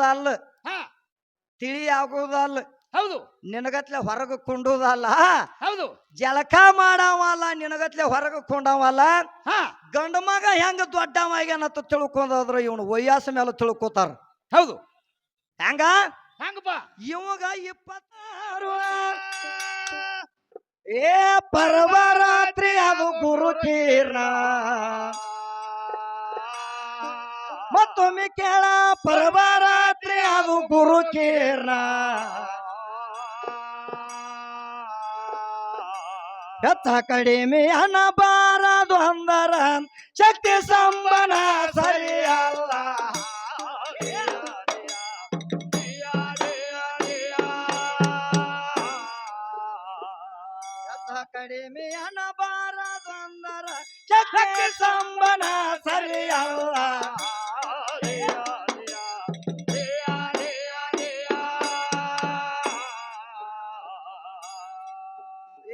ಆಗುವುದಲ್ಲ, ಹಾ ತಿಳಿ ಆಗುವುದಲ್ಲ, ಹೌದು ನಿನಗತ್ಲೆ ಹೊರಗೆ ಕುಂಡುದಲ್ಲ, ಹೌದು ಜಳಕ ಮಾಡವಲ್ಲ, ನಿನಗತ್ಲೆ ಹೊರಗೆ ಕುಂಡವಲ್ಲ. ಹಾ ಗಂಡ ಮಗ ಹೆಂಗ ದೊಡ್ಡವಾಗ್ಯಾನತ್ತ ತಿಳ್ಕೊಂಡ್ರ ಇವನು ವಯಸ್ಸ ಮೇಲೆ ತಿಳ್ಕೊತಾರ. ಹೌದು ಹೆಂಗ ಹಂಗಪ್ಪ ಇವಾಗ 26 ಏ ಪರವರಾತ್ರಿ ಅದು ಗುರುಕೀರ್ಣ. ಮತ್ತೊಮ್ಮೆ ಕೇಳ ಪರವರಾತ್ರಿ ಅದು ಗುರುಕೀರ್ಣ. ಹೆಚ್ಚ ಕಡಿಮೆ ಅನ್ನಬಾರದು ಅಂದರ ಶಕ್ತಿ ಸಂಬನ ಸರಿಯಲ್ಲ. ಕಡಿಮೆ ಅನ್ನಬಾರದು ಅಂದರ ಶಕ್ತಿ ಸಂಬನ ಸರಿಯಲ್ಲ.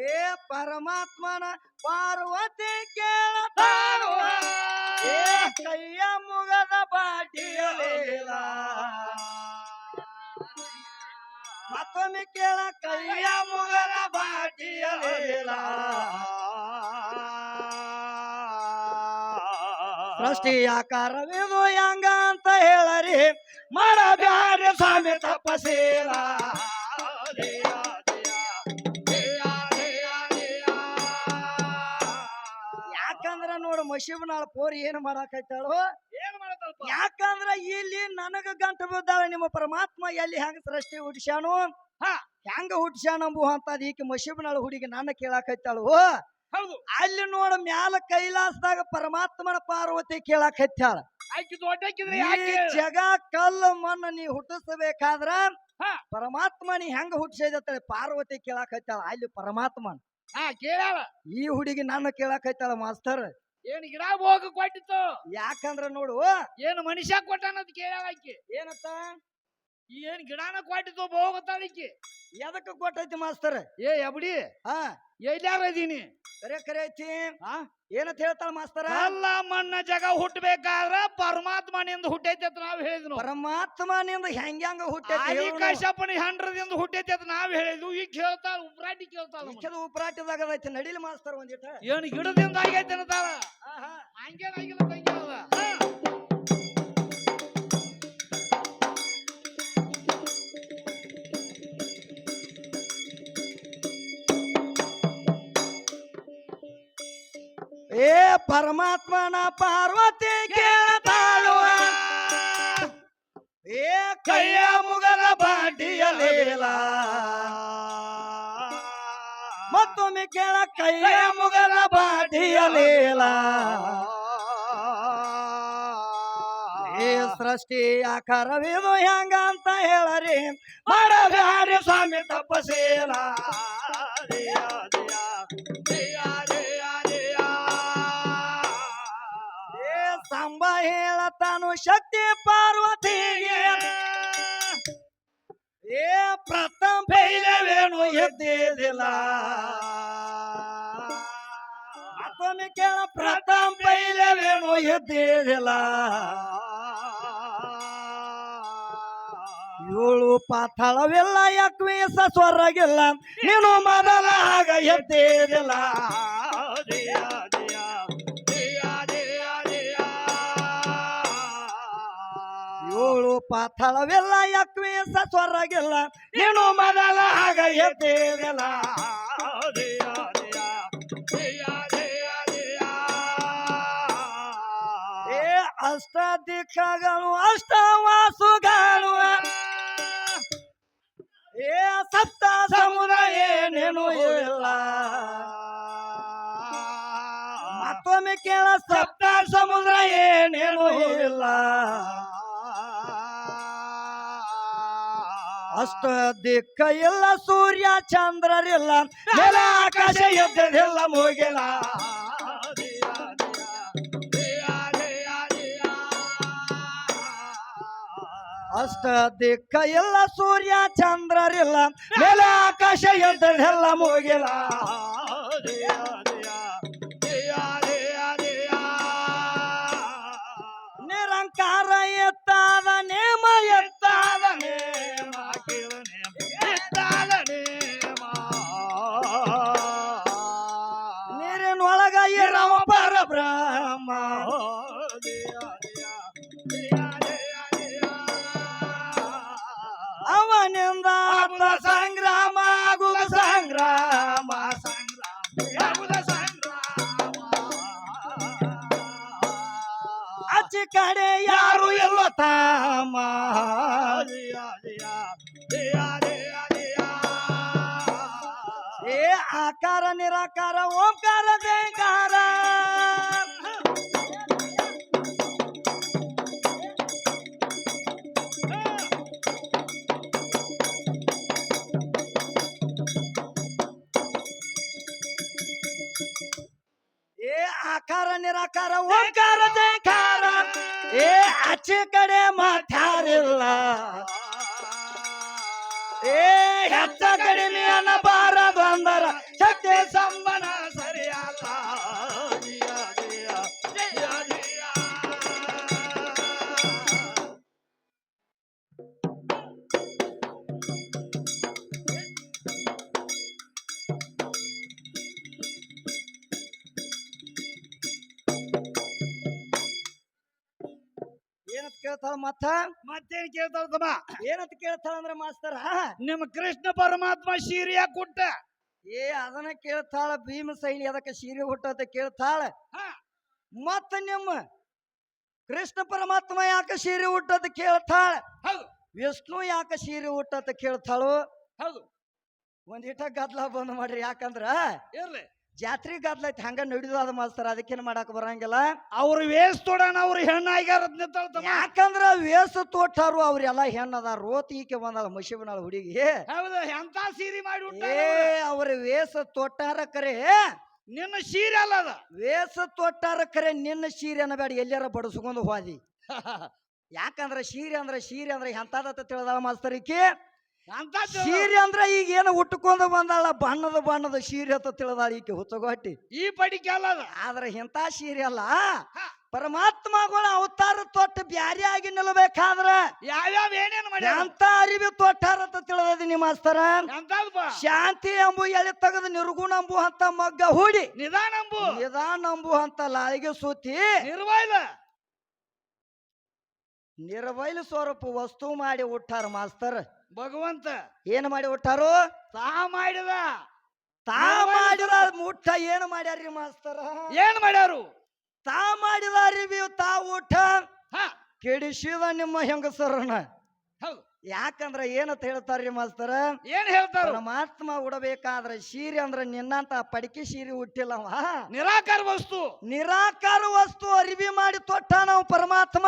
ಏ ಪರಮಾತ್ಮನ ಪಾರ್ವತಿ ಕೇಳತಾಳು, ಏ ಕೈಯ ಮುಗದ ಬಾಟಿಯಲಿಲ್ಲ. ಮತ್ತೊಮ್ಮೆ ಕೇಳ ಕೈಯ ಮುಗದ ಬಾಟಿಯಲಿಲ್ಲ. ಸೃಷ್ಟಿಯ ಆಕಾರವಿದು ಹೆಂಗ ಅಂತ ಹೇಳರಿ, ಮಾಡಬ್ಯಾರೆ ಸ್ವಾಮಿ ತಪಸ್ಸೇಲ. ಯಾಕಂದ್ರ ನೋಡು ಮಶೀಬ್ನಾಳ ಪೋರಿ ಏನು ಮಾಡಾಕೈತಾಳು, ಯಾಕಂದ್ರ ಇಲ್ಲಿ ನನಗ ಗಂಟು ಬಿದ್ದಾಳ ನಿಮ್ಮ ಪರಮಾತ್ಮ ಎಲ್ಲಿ ಹೆಂಗ ಸೃಷ್ಟಿ ಹುಟ್ಟಿಸ್ಯಾನು, ಹೆಂಗ ಹುಟ್ಟಿಸ್ಯಾನಂಬು ಅಂತ ಈಕೆ ಮಶೀಬ್ನಾಳ ಹುಡುಗಿ ನನ್ನ ಕೇಳಾಕೈತಾಳು. ಅಲ್ಲಿ ನೋಡ ಮ್ಯಾಲ ಕೈಲಾಸದಾಗ ಪರಮಾತ್ಮನ ಪಾರ್ವತಿ ಕೇಳಾಕೈತಾಳ. ಜಗ ಕಲ್ಲು ಮಣ್ಣು ನೀ ಹುಟ್ಟಿಸಬೇಕಾದ್ರ ಪರಮಾತ್ಮ ನೀ ಹೆಂಗ ಹುಟ್ಟಿಸಿದ ಪಾರ್ವತಿ ಕೇಳಾಕೈತಾಳ. ಅಲ್ಲಿ ಪರಮಾತ್ಮನ ಈ ಹುಡುಗಿ ನನ್ನ ಕೇಳಾಕೈತಾಳ. ಮಾಸ್ತರ್ ಏನ್ ಗಿಡ ಹೋಗ ಕೊಟ್ಟಿತ್ತು, ಯಾಕಂದ್ರ ನೋಡು ಏನು ಮನುಷ್ಯ ಕೊಟ್ಟಾನದ್ ಕೇಳಾಕಿ ಏನತ್ತ, ಏನ್ ಗಿಡನ ಕೊಟ್ಟಿತ್ತು ಹೋಗತ್ತಾಳಿಕ್ಕಿ. ಎದಕ್ಕ ಕೊಟ್ಟೈತಿ ಮಾಸ್ತರ್? ಏ ಎಬಡಿ ಎಲ್ಲಾರದೀನಿ ಕರೆ ಕರೆ ಐತಿ ಏನಂತ ಹೇಳ್ತಾಳ ಮಾಸ್ತರ? ಅಲ್ಲ ಮಣ್ಣ ಜಗ ಹುಟ್ಟಬೇಕಾದ್ರ ಪರಮಾತ್ಮನಿಂದ ಹುಟ್ಟೈತಿ ಅಂತ ನಾವ್ ಹೇಳಿದ್ನು. ಪರಮಾತ್ಮನಿಂದ ಹೆಂಗ ಹುಟ್ಟೈತಿ? ಕಶ್ಯಪನ ಹೆಂಡ್ರದಿಂದ ಹುಟ್ಟೈತಿ ಅಂತ ನಾವ್ ಹೇಳಿದ್ವು. ಈಗ ಕೇಳ್ತಾಳ ಉಪ್ರಾಟಿ ಕೇಳ್ತಾಳ. ಉಪ್ರಾಟಿದಾಗ ಐತಿ ನಡಿಲಿ ಮಾಸ್ತರ್ ಒಂದಿಟ. ಏನು ಗಿಡದಿಂದ ಆಗೈತಿ ಅಂತಾಳ. ಹಂಗೇನಾಗಿಲ್ಲ ತಂಗಿರದ. ಏ ಪರಮಾತ್ಮನ ಪಾರ್ವತಿ ಕೇಳ್ತಾಳು, ಏ ಕೈಯ ಮುಗದ ಬಾಟಿಯಲಿಲ್ಲ. ಮತ್ತೊಮ್ಮೆ ಕೇಳ ಕೈಯ ಮುಗದ ಬಾಟಿಯಲಿಲ್ಲ. ಏ ಸೃಷ್ಟಿ ಆಕಾರವಿದು ಹೆಂಗ ಅಂತ ಹೇಳರಿ, ಮಾಡಬ್ಯಾರೆ ಸ್ವಾಮಿ ತಪಸ್ಸೇಲ. ಸಂಬ ಹೇಳತಾನು ಶಕ್ತಿ ಪಾರ್ವತಿಗೆ, ಏ ಪ್ರಥಮ ಪೈಲವೇನು ಎದ್ದಿದಿಲ್ಲ. ಮತ್ತೊಮ್ಮೆ ಕೇಳ ಪ್ರಥಮ ಪೈಲವೇನು ಎದ್ದಿದಿಲ್ಲ. 7 ಪಾತಾಳವಿಲ್ಲ, 21 ಸ್ವರ್ಗಿಲ್ಲ, ನೀನು ಮೊದಲ ಆಗ ಎದ್ದಿದಿಲ್ಲ. 7 ಪಾತಾಳವಿಲ್ಲ, 21 ಸ್ವರ್ಗಿಲ್ಲ, ನೀನು ಮೊದಲ ಆಗ ಎದ್ದಿದಿಲ್ಲ. ಏ ಅಷ್ಟ ದಿಕ್ಕಗಳು ಅಷ್ಟ ವಾಸುಗಳು, ಏ ಸಪ್ತ ಸಮುದ್ರ ಏನೇನು ಇಲ್ಲ. ಮತ್ತೊಮ್ಮೆ ಕೇಳ ಸಪ್ತ ಸಮುದ್ರ ಏನೇನು ಇಲ್ಲ. ಅಷ್ಟ ದಿಕ್ಕ ಇಲ್ಲ, ಸೂರ್ಯ ಚಂದ್ರರಿಲ್ಲ, ನೆಲ ಆಕಾಶ ಎದ್ದದಿಲ್ಲ ಮುಗಿಲ. ಅಷ್ಟ ದಿಕ್ಕ ಇಲ್ಲ, ಸೂರ್ಯ ಚಂದ್ರರಿಲ್ಲ, ನೆಲ ಆಕಾಶ ಎದ್ದದಿಲ್ಲ ಮುಗಿಲ. ನಿರಂಕಾರ ಎತ್ತಾದ ನೇಮ ಎತ್ತಾದ ಸಂಗ್ರಾಮ ಆಗುವ ಸಂಗ್ರಾಮ ಆಚೆ ಕಡೆ ಯಾರು ಎಲ್ಲ ತಾಮ ಏ ಆಕಾರ ನಿರಾಕಾರ ಓಂಕಾರ ಜಯಕಾರ ಏ ಆಕಾರ ನಿರಾಕಾರ ಓಂಕಾರ ಜಯಕಾರ ಏ ಆಚೆ ಕಡೆ ಮಾತಾರಿಲ್ಲ ಏ ಹೆಚ್ಚ ಕಡಿಮೆ ಅನ್ನಬಾರದು ಅಂದರ ಶಕ್ತಿ ಸಂಬನ ಸರಿಯಾದ ಏನಂತ ಕೇಳ್ತಾಳ ಮತ್ತೇನ್ ಕೇಳ್ತಾವ ತಮ್ಮ ಏನಂತ ಕೇಳ್ತಾಳ ಅಂದ್ರ ಮಾಸ್ತರ ನಿಮ್ಮ ಕೃಷ್ಣ ಪರಮಾತ್ಮ ಶೀರಿಯ ಕುಟ್ಟ ಏ ಅದನ್ನ ಕೇಳ್ತಾಳ ಭೀಮ ಸೈನಿ ಅದಕ್ಕೆ ಸೀರೆ ಹುಟ್ಟಂತ ಕೇಳ್ತಾಳ ಮತ್ತ ನಿಮ್ಮ ಕೃಷ್ಣ ಪರಮಾತ್ಮ ಯಾಕೆ ಸೀರೆ ಹುಟ್ಟಂತ ಕೇಳ್ತಾಳ ಹೌದು ವಿಷ್ಣು ಯಾಕೆ ಸೀರೆ ಹುಟ್ಟಂತ ಕೇಳ್ತಾಳು ಹೌದು ಒಂದಿಟ ಗದ್ಲ ಬಂದ್ ಮಾಡ್ರಿ ಯಾಕಂದ್ರ ಇರ್ಲಿ ಜಾತ್ರೆ ಗದ್ಲ ಐತಿ ಹಂಗ ನಡಿಯೋದ ಮಾಸ್ತರ ಅದಕ್ಕೇನ್ ಮಾಡಾಕ ಬರಂಗಿಲ್ಲ ಅವ್ರ ವೇಸ್ ತೊಡನ ಅವ್ರ ಹೆಣ್ಣಾಗ್ಯಾರ ಯಾಕಂದ್ರ ವೇಸ ತೋಟಾರು ಅವ್ರೆಲ್ಲಾ ಹೆಣ್ಣದಾರ ರೋತ್ ಈಕೆ ಬಂದಾಳ ಮಶಿಬನಾಳ ಹುಡುಗಿ ಹೌದು ಎಂತ ಸೀರೆ ಮಾಡಿ ಏ ಅವ್ರ ವೇಸ ತೊಟ್ಟಾರ ಕರೆ ನಿನ್ನ ಸೀರೆ ಅಲ್ಲ ಅದ ವೇಸ ತೊಟ್ಟಾರ ಕರೆ ನಿನ್ನ ಸೀರೆ ಅನ್ನಬೇಡ ಎಲ್ಲಾರ ಬಡಸ್ಕೊಂಡು ಹೋದಿ ಯಾಕಂದ್ರ ಸೀರೆ ಅಂದ್ರೆ ಎಂತದ ತಿಳಿದಾಳ ಮಾಸ್ತರ್ ಈಕಿ ಅಂತ ಸೀರೆ ಅಂದ್ರ ಈಗ ಏನು ಉಟ್ಕೊಂಡು ಬಂದಾಳ ಬಣ್ಣದ ಸೀರೆ ಅಂತ ತಿಳಿದಾಳ ಈಕೆ ಹುಚ್ಚಗೊಟ್ಟಿ ಈ ಪಡಿಕೆ ಅಲ್ಲ ಅದ ಆದ್ರೆ ಇಂಥ ಸೀರೆ ಅಲ್ಲ ಪರಮಾತ್ಮಗಳ ಅವತಾರ ತೊಟ್ಟು ಬ್ಯಾರೆ ಆಗಿ ನಿಲ್ಬೇಕಾದ್ರ ಯಾವ್ಯಾವ ಏನೇನು ಮಾಡಿ ಎಂತ ಅರಿವಿ ತೊಟ್ಟಾರ ಅಂತ ತಿಳಿದೀನಿ ಮಾಸ್ತರ ಎಂತದಪ್ಪ ಶಾಂತಿ ಎಂಬು ಎಳೆ ತೆಗೆದು ನಿರ್ಗುಣ ಅಂಬು ಅಂತ ಮಗ್ಗ ಹೂಡಿ ನಿಧಾನ ಅಂಬು ಅಂತ ಲಾಳಿಗೆ ಸೂತಿ ನಿರ್ವೈಲ ಸ್ವರೂಪ ವಸ್ತು ಮಾಡಿ ಉಟ್ಟಾರ ಮಾಸ್ತರ್ ಭಗವಂತ ಏನ್ ಮಾಡಿ ಉಟ್ಟಾರು ತಾ ಮಾಡಿದ ಮುಟ್ಟ ಏನು ಮಾಡ್ಯಾರ್ರಿ ಮಾಸ್ತರ ಏನ್ ಮಾಡ್ಯಾರು ತಾ ಮಾಡಿದ ಅರಿವಿ ತಾ ಊಟ ಕೆಡಿಸಿದ ನಿಮ್ಮ ಹೆಂಗಸರನ್ನ ಹೌದು ಯಾಕಂದ್ರ ಏನಂತ ಹೇಳ್ತಾರ್ರಿ ಮಾಸ್ತರ ಏನ್ ಹೇಳ್ತಾರ ಪರಮಾತ್ಮ ಉಡಬೇಕಾದ್ರ ಸೀರೆ ಅಂದ್ರ ನಿನ್ನಂತ ಪಡಿಕೆ ಸೀರೆ ಹುಟ್ಟಿಲ್ಲವ ನಿರಾಕಾರ ವಸ್ತು ಅರಿವಿ ಮಾಡಿ ತೊಟ್ಟ ನಾವು ಪರಮಾತ್ಮ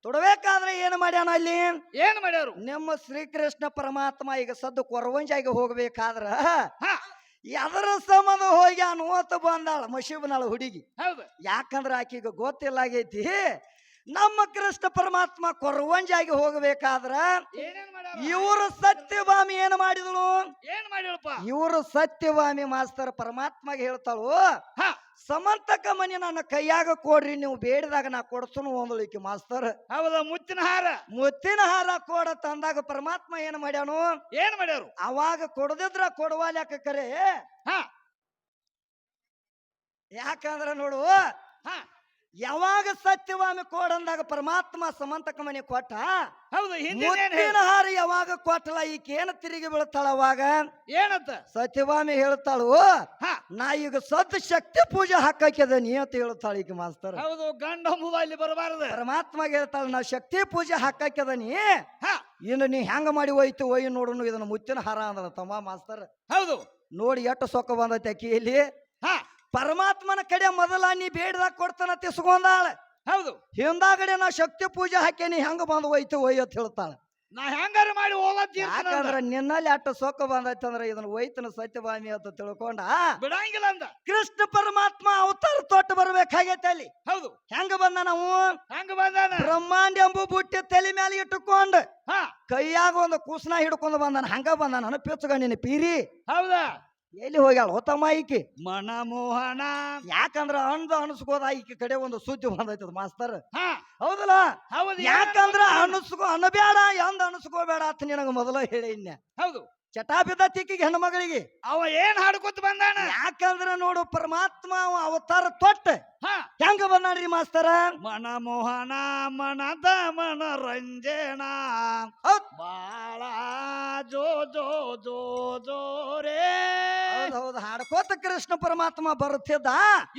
ತೊಡಬೇಕಾದ್ರೆ ಏನು ಮಾಡ್ಯಾನ ಅಲ್ಲಿ ಏನ್ ಮಾಡ್ಯಾರು ನಿಮ್ಮ ಶ್ರೀಕೃಷ್ಣ ಪರಮಾತ್ಮ ಈಗ ಸದ್ದು ಕೊರವಂಜಾಗಿ ಹೋಗ್ಬೇಕಾದ್ರ ಎದರ ಸಂಬಂಧ ಹೋಗಿ ಅನುವತ್ತ ಬಂದಾಳ ಮಶೀಬನಾಳ ಹುಡುಗಿ ಹೌದು ಯಾಕಂದ್ರ ಆಕಿಗ ಗೊತ್ತಿಲ್ಲ ಆಗೈತಿ ನಮ್ಮ ಕೃಷ್ಣ ಪರಮಾತ್ಮ ಕೊರವಂಜಾಗಿ ಹೋಗ್ಬೇಕಾದ್ರ ಇವರು ಸತ್ಯಭಾಮಿ ಏನ್ ಮಾಡಿದಳು ಇವರು ಸತ್ಯಭಾಮಿ ಮಾಸ್ತರ್ ಪರಮಾತ್ಮಗೆ ಹೇಳ್ತಾಳು ಸಮಂತಕ ಮನಿ ನನ್ನ ಕೈಯಾಗ ಕೊಡ್ರಿ ನೀವು ಬೇಡಿದಾಗ ನಾ ಕೊಡ್ಸನು ಒಂದಳಿಕೆ ಮಾಸ್ತರ್ ಹೌದ ಮುತ್ತಿನ ಹಾರ ಕೊಡ ತಂದಾಗ ಪರಮಾತ್ಮ ಏನ್ ಮಾಡ್ಯಾನು ಅವಾಗ ಕೊಡದಿದ್ರ ಕೊಡವಾಲ್ಯಾಕ ಕರೆ ಯಾಕಂದ್ರ ನೋಡು ಯಾವಾಗ ಸತ್ಯವಾಮಿ ಕೊಡಂದಾಗ ಪರಮಾತ್ಮ ಸಮಂತಕ ಮನೆ ಕೊಟ್ಟ ಹೌದು ಮುತ್ತಿನ ಹಾರ ಯಾವಾಗ ಕೊಟ್ಟಲ್ಲ ಈಕೇನ ತಿರುಗಿ ಬೀಳ್ತಾಳ ಅವಾಗ ಏನಂತ ಸತ್ಯವಾಮಿ ಹೇಳ್ತಾಳು ನಾ ಈಗ ಸದ್ ಶಕ್ತಿ ಪೂಜೆ ಹಾಕದ ನೀ ಅಂತ ಹೇಳ್ತಾಳ ಈಗ ಮಾಸ್ತರ್ ಹೌದು ಗಂಡ ಅಲ್ಲಿ ಬರಬಾರದು ಪರಮಾತ್ಮಗೆ ಹೇಳ್ತಾಳ ನಾ ಶಕ್ತಿ ಪೂಜೆ ಹಾಕದ ನೀ ಇನ್ನು ನೀ ಹೆಂಗ ಮಾಡಿ ಹೋಯ್ತು ಒಯ್ಯಿ ನೋಡೋನು ಇದನ್ನ ಮುತ್ತಿನ ಹಾರ ಅಂದ್ರ ತಮ್ಮ ಮಾಸ್ತರ್ ಹೌದು ನೋಡಿ ಎಷ್ಟು ಸೊಕ್ಕ ಬಂದೈತೆ ಅಕ್ಕಿಯಲ್ಲಿ ಪರಮಾತ್ಮನ ಕಡೆ ಮೊದಲ ನೀ ಬೇಡದಾಗ ಕೊಡ್ತಾನ ತಿಸ್ಕೊಂಡಾಳ ಹೌದು ಹಿಂದಾಗಡೆ ನಾ ಶಕ್ತಿ ಪೂಜೆ ಹಾಕೇನಿ ಹೆಂಗ ಬಂದು ಹೋಯ್ತು ಒಯ್ಯತ್ ಹೇಳ್ತಾಳ ನಾ ಹೆಂಗಾರ ಮಾಡಿ ಯಾಕಂದ್ರ ನಿನ್ನಲ್ಲಿ ಅಟ್ಟ ಸೊಕ್ಕ ಬಂದೈತೆ ಅಂದ್ರ ಇದನ್ನ ಒಯ್ತನ ಸತ್ಯಭಾಮಿ ಅಂತ ತಿಳ್ಕೊಂಡ ಬಿಡಂಗಿಲ್ಲ ಅಂದ ಕೃಷ್ಣ ಪರಮಾತ್ಮ ಅವತಾರ ತೊಟ್ಟು ಬರ್ಬೇಕಾಗೈತೆ ಅಲ್ಲಿ ಹೌದು ಹೆಂಗ ಬಂದ ನಾವು ಬ್ರಹ್ಮಾಂಡ ಎಂಬು ಬುಟ್ಟಿ ತಲೆ ಮೇಲೆ ಇಟ್ಟುಕೊಂಡ್ ಕೈಯಾಗ ಒಂದು ಕೂಸ್ನ ಹಿಡ್ಕೊಂಡು ಬಂದಾನ ಹಂಗ ಬಂದ ನನ್ನ ಪಿಚ್ಚಗ ನಿನ್ನ ಪೀರಿ ಹೌದಾ ಎಲ್ಲಿ ಹೋಗ್ಯಾಳ ಹೊತ್ತಮ್ಮ ಈಕಿ ಮನಮೋಹನ ಯಾಕಂದ್ರ ಅನ್ಸ್ಕೋದ ಈಕಿ ಕಡೆ ಒಂದು ಸುದ್ದಿ ಬಂದೈತದ ಮಾಸ್ತರ್ ಹೌದಲ್ಲ ಹೌದು ಯಾಕಂದ್ರ ಅನಬೇಡ ಎಂದ ಅನಸ್ಕೋಬೇಡ ಅಂತ ನಿನಗ ಮೊದಲ ಹೇಳಿ ಹೌದು ಚಟಾ ಬಿದ್ದತಿಕ್ಕಿಗೆ ಹೆಣ್ಮಗಳಿಗೆ ಅವ ಏನ್ ಹಾಡ್ಕೊತ ಬಂದಾನ ಯಾಕಂದ್ರ ನೋಡು ಪರಮಾತ್ಮ ಅವ ಅವತಾರ ತೊಟ್ಟ ಹಾ ಹೆಂಗ ಬಂದಾನ್ರಿ ಮಾಸ್ತರ ಮನಮೋಹನ ಮನದ ಮನರಂಜನ ಹೌದ್ ಬಾಳ ಜೋ ಜೋ ಜೋ ಜೋ ರೇ ಹೌದು ಹಾಡ್ಕೋತ ಕೃಷ್ಣ ಪರಮಾತ್ಮ ಬರುತ್ತಿದ್ದ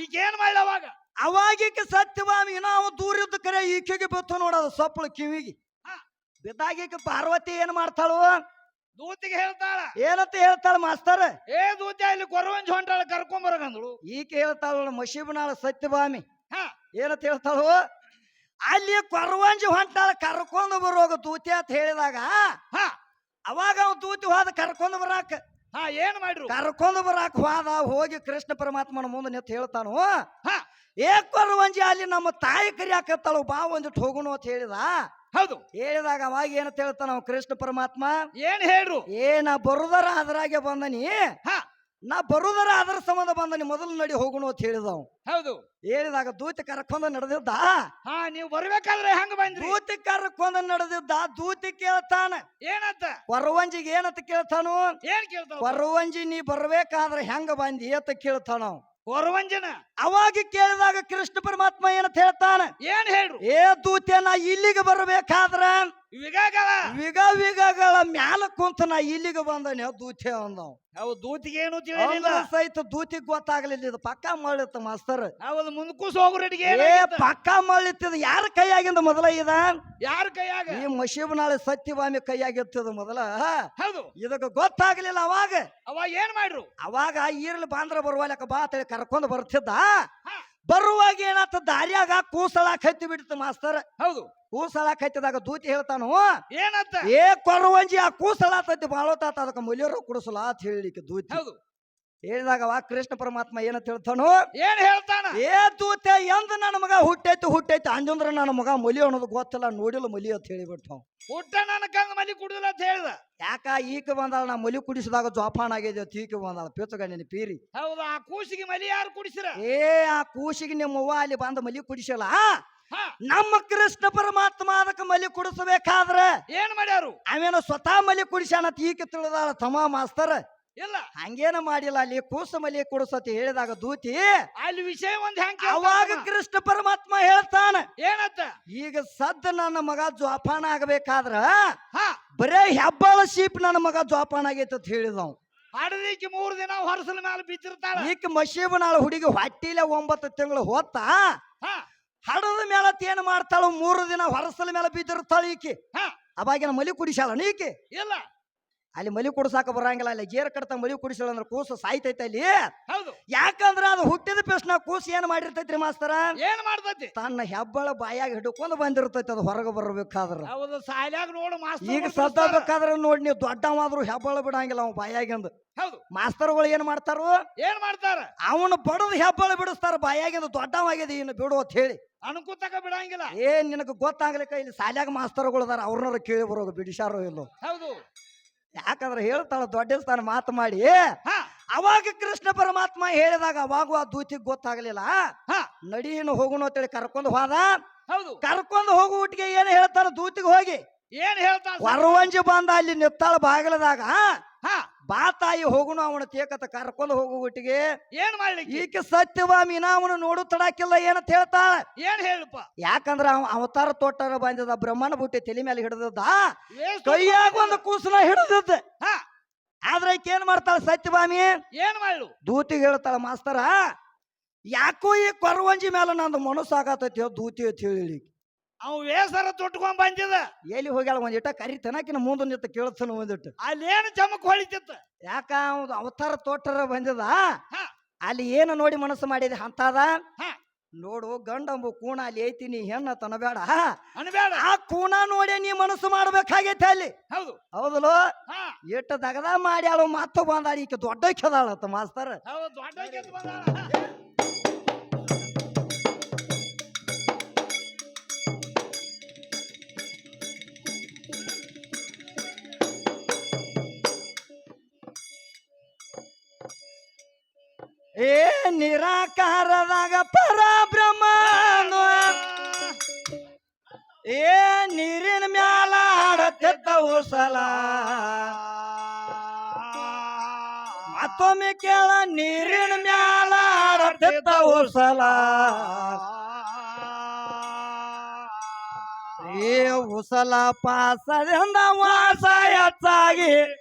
ಈಗ ಏನ್ ಮಾಡ್ಲಿ ಅವಾಗ ಅವಾಗಿಕ್ಕೆ ಸತ್ಯವಾಮಿ ನಾವು ದೂರಿದ್ದ ಕರೆ ಈಕೆಗೆ ಬಿತ್ತು ನೋಡೋದು ಸೊಪ್ಪಳು ಕಿವಿಗೆ ಹಾ. ಬಿದ್ದಾಗೀಕ ಪಾರ್ವತಿ ಏನ್ ಮಾಡ್ತಾಳು ದೂತಿಗೆ ಹೇಳ್ತಾಳ ಏನಂತ ಹೇಳ್ತಾಳ ಮಾಸ್ತರ ಏ ದೂತಿ ಅಲ್ಲಿ ಕೊರವಂಜಿ ಹೊಂಟಾಳ ಕರ್ಕೊಂಬರಗಂದಳು ಈಕೆ ಹೇಳ್ತಾಳು ಮಶೀಬನಾಳ ಸತ್ಯಭಾಮಿ ಹಾ ಏನಂತ ಹೇಳ್ತಾಳು ಅಲ್ಲಿ ಕೊರವಂಜಿ ಹೊಂಟಾಳ ಕರ್ಕೊಂಡು ಬರೋಗ ದೂತಿ ಅಂತ ಹೇಳಿದಾಗ ಹಾ ಅವಾಗ ಅವ್ ದೂತಿ ಹೋದ ಕರ್ಕೊಂಡು ಬರಾಕ ಹಾ ಏನ್ ಮಾಡ್ರು ಕರ್ಕೊಂಡು ಬರಾಕ ಹೋದ ಹೋಗಿ ಕೃಷ್ಣ ಪರಮಾತ್ಮನ ಮುಂದೆ ನಿಂತು ಹೇಳ್ತಾನು ಹಾ ಏ ಕೊರವಂಜಿ ಅಲ್ಲಿ ನಮ್ಮ ತಾಯಿ ಕರಿಯಾಕತ್ತಾಳು ಬಾ ಒಂದಿಟ್ಟು ಹೋಗುನು ಅಂತ ಹೇಳಿದ ಹೌದು ಹೇಳಿದಾಗ ಅವಾಗ ಏನಂತ ಹೇಳ್ತಾನ ಅವ ಕೃಷ್ಣ ಪರಮಾತ್ಮ ಏನ್ ಹೇಳ್ರು ನಾ ಬರುದರ ಅದ್ರಾಗೆ ಬಂದನಿ ಹಾ ನಾ ಬರುದರ ಅದರ ಸಂಬಂಧ ಬಂದನಿ ಮೊದಲು ನಡಿ ಹೋಗುನು ಅಂತ ಹೇಳಿದವ್ ಹೌದು ಹೇಳಿದಾಗ ದೂತಿ ಕರ್ಕೊಂಡ ನಡೆದಿದ್ದ ಹಾ ನೀವು ಬರ್ಬೇಕಾದ್ರೆ ಹೆಂಗ ಬಂದ್ರಿ ದೂತಿ ಕರ್ಕೊಂಡ ನಡೆದಿದ್ದ ದೂತಿ ಕೇಳ್ತಾನ ಏನಂತ ಕೊರವಂಜಿಗೆ ಏನಂತ ಕೇಳ್ತಾನು ಏನ್ ಕೇಳ್ತಾವ ಕೊರವಂಜಿ ನೀ ಬರ್ಬೇಕಾದ್ರೆ ಹೆಂಗ ಬಂದಿ ಅಂತ ಕೇಳ್ತಾನ ಅವ. ಕೊರವಂಜನ ಅವಾಗ ಕೇಳಿದಾಗ ಕೃಷ್ಣ ಪರಮಾತ್ಮ ಏನಂತ ಹೇಳ್ತಾನ ಏನ್ ಹೇಳ್ರು ಏ ದೂತೆ ನಾ ಇಲ್ಲಿಗೆ ಬರ್ಬೇಕಾದ್ರ ವಿಗಾಗವ ವಿಗಗಳ ಮ್ಯಾಲ ಕುಂತ ನಾ ಇಲ್ಲಿಗೆ ಬಂದನಿ ದೂತೆ ಅಂದವ್ ಅವು ದೂತಿಗೆ ಏನು ತಿಳಿಯಲಿಲ್ಲ ಸಹಿತ ದೂತಿಗ್ ಗೊತ್ತಾಗ್ಲಿಲ್ಲ ಇದು ಪಕ್ಕ ಮಳಿತ್ತ ಮಾಸ್ತರ್ ಅವಳು ಮುಂದಕ್ಕೂಸ್ ಹೋಗ್ರೆಡ್ಗೆ ಏ ಪಕ್ಕ ಮಳಿತ್ತದ ಯಾರ ಕೈಯಾಗಿಂದ ಮೊದಲ ಇದ ಯಾರ ಕೈಯಾಗ ಈ ಮಶೀಬನಾಳೆ ಸತ್ಯಭಾಮಿ ಕೈಯಾಗಿರ್ತದ ಮೊದಲ ಹೌದು ಇದಕ್ಕೆ ಗೊತ್ತಾಗ್ಲಿಲ್ಲ ಅವಾಗ ಅವ ಏನ್ ಮಾಡ್ರು ಅವಾಗ ಈರ್ಲಿ ಬಾಂದ್ರ ಬರುವಲಕ ಬಾ ಅಂತೇಳಿ ಕರ್ಕೊಂಡು ಬರ್ತಿದ್ದ ಹಾ. ಬರುವಾಗ ಏನಾತ ದಾರಿಯಾಗ ಕೂಸಳಾಕ್ ಹತ್ತಿ ಬಿಡ್ತು ಮಾಸ್ತರ್ ಹೌದು ಕೂಸಳಾಕ್ ಹತ್ತಿದಾಗ ದೂತಿ ಹೇಳ್ತಾನು ಏನಂತ ಏ ಕೊರವಂಜಿ ಆ ಕೂಸಳಾತತಿ ಬಾಳೋತಾತ ಅದಕ್ಕೆ ಮುಲಿಯರು ಕುಡಿಸಲ ಅಂತ ಹೇಳಿಕ್ಕೆ ದೂತಿ ಹೌದು ಹೇಳಿದಾಗ ಅವಾಗ ಕೃಷ್ಣ ಪರಮಾತ್ಮ ಏನಂತ ಹೇಳ್ತಾನು ಏನ್ ಹೇಳ್ತಾನ ಏ ದೂತೆ ಎಂದ ನನ್ನ ಮಗ ಹುಟ್ಟೈತಿ ಅಂಜಂದ್ರ ನನ್ನ ಮಗ ಮುಲಿ ಅನ್ನೋದು ಗೊತ್ತಿಲ್ಲ ನೋಡಿಲ್ಲ ಮುಲಿ ಅಂತ ಹೇಳಿಬಿಟ್ಟು ಊಟ ನನ್ನ ಕಂದ ಮಲಿ ಕುಡಿದಿಲ್ಲ ಅಂತ ಹೇಳ್ದ ಯಾಕ ಈಕ ಬಂದಾಳ ನಾ ಮುಲಿ ಕುಡಿಸಿದಾಗ ಜೋಪಾನ ಆಗಿದೆ ತೀಕ ಬಂದಾಳ ಪೇಚಗಣ್ಣಿನ ಪೀರಿ ಹೌದು ಆ ಕೂಸಿಗೆ ಮಲಿ ಯಾರು ಕುಡಿಸಿರ ಏ ಆ ಕೂಸಿಗೆ ನಿಮ್ಮ ಅವ್ವ ಅಲ್ಲಿ ಬಂದ ಮಲಿ ಕುಡಿಸಲ್ಲ ಹಾ ನಮ್ಮ ಕೃಷ್ಣ ಪರಮಾತ್ಮ ಅದಕ್ಕೆ ಮಲಿ ಕುಡಿಸಬೇಕಾದ್ರ ಏನ್ ಮಾಡ್ಯಾರು ಅವೇನು ಸ್ವತಃ ಮಲಿ ಕುಡಿಸ್ಯಾನತ್ ಈಕ ತಿಳಿದಾಳ ತಮ್ಮ ಮಾಸ್ತರ್ ಇಲ್ಲ ಹಂಗೇನ ಮಾಡಿಲ್ಲ ಅಲ್ಲಿ ಕೂಸ ಮಲಿ ಕುಡಿಸತಿ ಹೇಳಿದಾಗ ದೂತಿ ಅಲ್ಲಿ ವಿಷಯ ಒಂದ್ ಹೆಂಗ್ ಅವಾಗ ಕೃಷ್ಣ ಪರಮಾತ್ಮ ಹೇಳ್ತಾನ ಏನಂತ ಈಗ ಸದ್ದ ನನ್ನ ಮಗ ಜೋಪಾನ ಆಗಬೇಕಾದ್ರ ಹಾ ಬರೇ ಹೆಬ್ಬಾಳ ಶೀಪ್ ನನ್ನ ಮಗ ಜೋಪಾನ ಆಗೈತೆ ಅಂತ ಹೇಳಿದವ್ ಹಾಡಲಿಕ್ಕೆ 3 ದಿನ ಹೊರಸಲ ಮೇಲೆ ಬಿದ್ದಿರ್ತಾಳ ಈಕ ಮಶೀಬನಾಳ ಹುಡುಗಿ ಹೊಟ್ಟಿಲೆ 9 ತಿಂಗಳು ಹೋತ ಹಾ ಹಡದ ಮೇಲತ್ ಏನ್ ಮಾಡ್ತಾಳು 3 ದಿನ ಹೊರಸಲ ಮೇಲೆ ಬಿದ್ದಿರ್ತಾಳ ಈಕಿ ಹಾ ಅವಾಗಿನ ಮಲಿ ಕುಡಿಸಾಳ ನೀಕಿ ಇಲ್ಲ ಅಲ್ಲಿ ಮಲಿ ಕುಡಿಸಾಕ ಬರಂಗಿಲ್ಲ ಅಲ್ಲಿ ಗೇರ್ ಕಡ್ತ ಮಲಿ ಕುಡಿಸಾಳ ಅಂದ್ರೆ ಕೂಸು ಸಾಯ್ತೈತೆ ಅಲ್ಲಿ ಹೌದು ಯಾಕಂದ್ರ ಅದು ಹುಟ್ಟಿದ ಪ್ರಶ್ನ ಕೂಸು ಏನ್ ಮಾಡಿರ್ತೈತ್ರಿ ಮಾಸ್ತರ ಏನ್ ಮಾಡ್ತೈತಿ ತನ್ನ ಹೆಬ್ಬಳ ಬಾಯಾಗ ಹಿಡ್ಕೊಂಡು ಬಂದಿರ್ತೈತಿ ಅದು ಹೊರಗೆ ಬರ್ಬೇಕಾದ್ರ ಹೌದು ಸಾಲ್ಯಾಗ ನೋಡು ಈಗ ಮಾಸ್ತರ್ ಸದ್ದಾಬೇಕಾದ್ರ ನೋಡಿ ನೀವು ದೊಡ್ಡವಾದ್ರು ಹೆಬ್ಬಳ ಬಿಡಂಗಿಲ್ಲ ಅವ್ ಬಾಯಾಗಿಂದ ಹೌದು ಮಾಸ್ತರ್ಗಳು ಏನ್ ಮಾಡ್ತಾರು ಏನ್ ಮಾಡ್ತಾರ ಅವನು ಬಡದು ಹೆಬ್ಬಳ ಬಿಡಿಸ್ತಾರ ಬಾಯಾಗಿಂದ ದೊಡ್ಡವಾಗಿದೆ ಇನ್ನು ಬಿಡು ಅಂತ ಹೇಳಿ ಅನುಕೂತಕ ಬಿಡಂಗಿಲ್ಲ ಏನ್ ನಿನಗೆ ಗೊತ್ತಾಗ್ಲಿಕ್ಕ ಇಲ್ಲಿ ಸಾಲ್ಯಾಗ ಮಾಸ್ತರ್ಗಳು ಅದಾರ ಅವ್ರನ್ನ ಕೇಳಿ ಬರೋದು ಬಿಡಿಸಾರೋ ಇಲ್ಲೋ ಹೌದು ಯಾಕಂದ್ರೆ ಹೇಳ್ತಾಳ ದೊಡ್ಡ ಸ್ಥಾನ ಮಾತು ಮಾಡಿ ಹಾ ಅವಾಗ ಕೃಷ್ಣ ಪರಮಾತ್ಮ ಹೇಳಿದಾಗ ಅವಾಗ ಆ ದೂತಿಗೆ ಗೊತ್ತಾಗ್ಲಿಲ್ಲ ಹಾ ನಡೀನು ಹೋಗುನು ಅಂತೇಳಿ ಕರ್ಕೊಂಡು ಹೋದ ಹೌದು ಕರ್ಕೊಂಡು ಹೋಗು ಒಟ್ಟಿಗೆ ಏನ್ ಹೇಳ್ತಾರ ದೂತಿಗೆ ಹೋಗಿ ಏನ್ ಹೇಳ್ತಾನ ವರವಂಜಿ ಬಂದ ಅಲ್ಲಿ ನಿತ್ತಾಳ ಬಾಗಿಲದಾಗ ಹಾ ಬಾ ತಾಯಿ ಹೋಗುನು ಅವನ ತೇಕತ್ತ ಕರ್ಕೊಂಡು ಹೋಗು ಒಟ್ಟಿಗೆ ಏನ್ ಮಾಡ್ಲಿಕ್ಕೆ ಈಕೆ ಸತ್ಯವಾಮಿನ ಅವನು ನೋಡು ತಡಾಕಿಲ್ಲ ಏನಂತ ಹೇಳ್ತಾಳ ಏನ್ ಹೇಳಪ್ಪ ಯಾಕಂದ್ರ ಅವ ಅವತಾರ ತೊಟ್ಟರ ಬಂದಿದ್ದ ಬ್ರಹ್ಮನ ಬುಟ್ಟಿ ತಲೆ ಮೇಲೆ ಹಿಡಿದದ್ದ ವೇಸ್ಟ್ ಕೈಯಾಗ ಒಂದು ಕೂಸನ ಹಿಡಿದದ್ದ ಹಾ ಆದ್ರೆ ಈಕೆ ಏನ್ ಮಾಡ್ತಾಳ ಸತ್ಯವಾಮಿ ಏನ್ ಮಾಡು ದೂತಿಗೆ ಹೇಳ್ತಾಳ ಮಾಸ್ತರ ಯಾಕೋ ಈ ಕೊರವಂಜಿ ಮೇಲೆ ನಂದು ಮನಸ್ಸು ಆಗತೈತಿ ದೂತಿ ಅಂತ ಹೇಳಿ ಅವ್ ವೇಸರ ತೊಟ್ಕೊಂಡ್ ಬಂದಿದ ಎಲ್ಲಿ ಹೋಗ್ಯಾಳ ಒಂದಿಟ್ಟ ಕರಿತನಕಿನ ಮುಂದೆ ನಿಂತ ಕೇಳ್ತಾನ ಒಂದಿಟ್ಟು ಅಲ್ಲೇನು ಚಮಕ್ ಹೊಳಿತಿತ್ತ ಯಾಕ ಅವ್ನು ಅವತಾರ ತೋಟರ ಬಂದಿದ ಹಾ ಅಲ್ಲಿ ಏನು ನೋಡಿ ಮನಸ್ಸು ಮಾಡಿದೆ ಅಂತದ ಹಾ ನೋಡು ಗಂಡಂಬು ಕೂಣ ಅಲ್ಲಿ ಐತಿನಿ ಹೆಣ್ಣ ತನಬೇಡ ಅನ್ಬೇಡ ಆ ಕೂಣ ನೋಡಿ ನೀ ಮನಸ್ಸು ಮಾಡ್ಬೇಕಾಗೈತೆ ಅಲ್ಲಿ ಹೌದು ಹೌದಲ್ಲೋ ಹಾ ಎಟ್ಟು ದಗದ ಮಾಡ್ಯಾಳು ಮಾತು ಬಂದಾಳ ಈಕೆ ದೊಡ್ಡ ಕೆದಾಳತ್ತ ಮಾಸ್ತರ್ ಹೌದು ದೊಡ್ಡ ಕೆಲ್ಸ ಬಂದಾಳ. ಏ ನಿರಾಕಾರದಾಗ ಪರಬ್ರಹ್ಮನು ಏ ನೀರಿನ ಮ್ಯಾಲ ಆಡತ್ತಿದ್ದ ಉಸಲ ಮತ್ತೊಮ್ಮೆ ಕೇಳ ನೀರಿನ ಮ್ಯಾಲ ಆಡತಿದ್ದ ಉಸಲ ಏ ಉಸಲ ಪಾಸದಿಂದ ವಾಸ ಹೆಚ್ಚಾಗಿ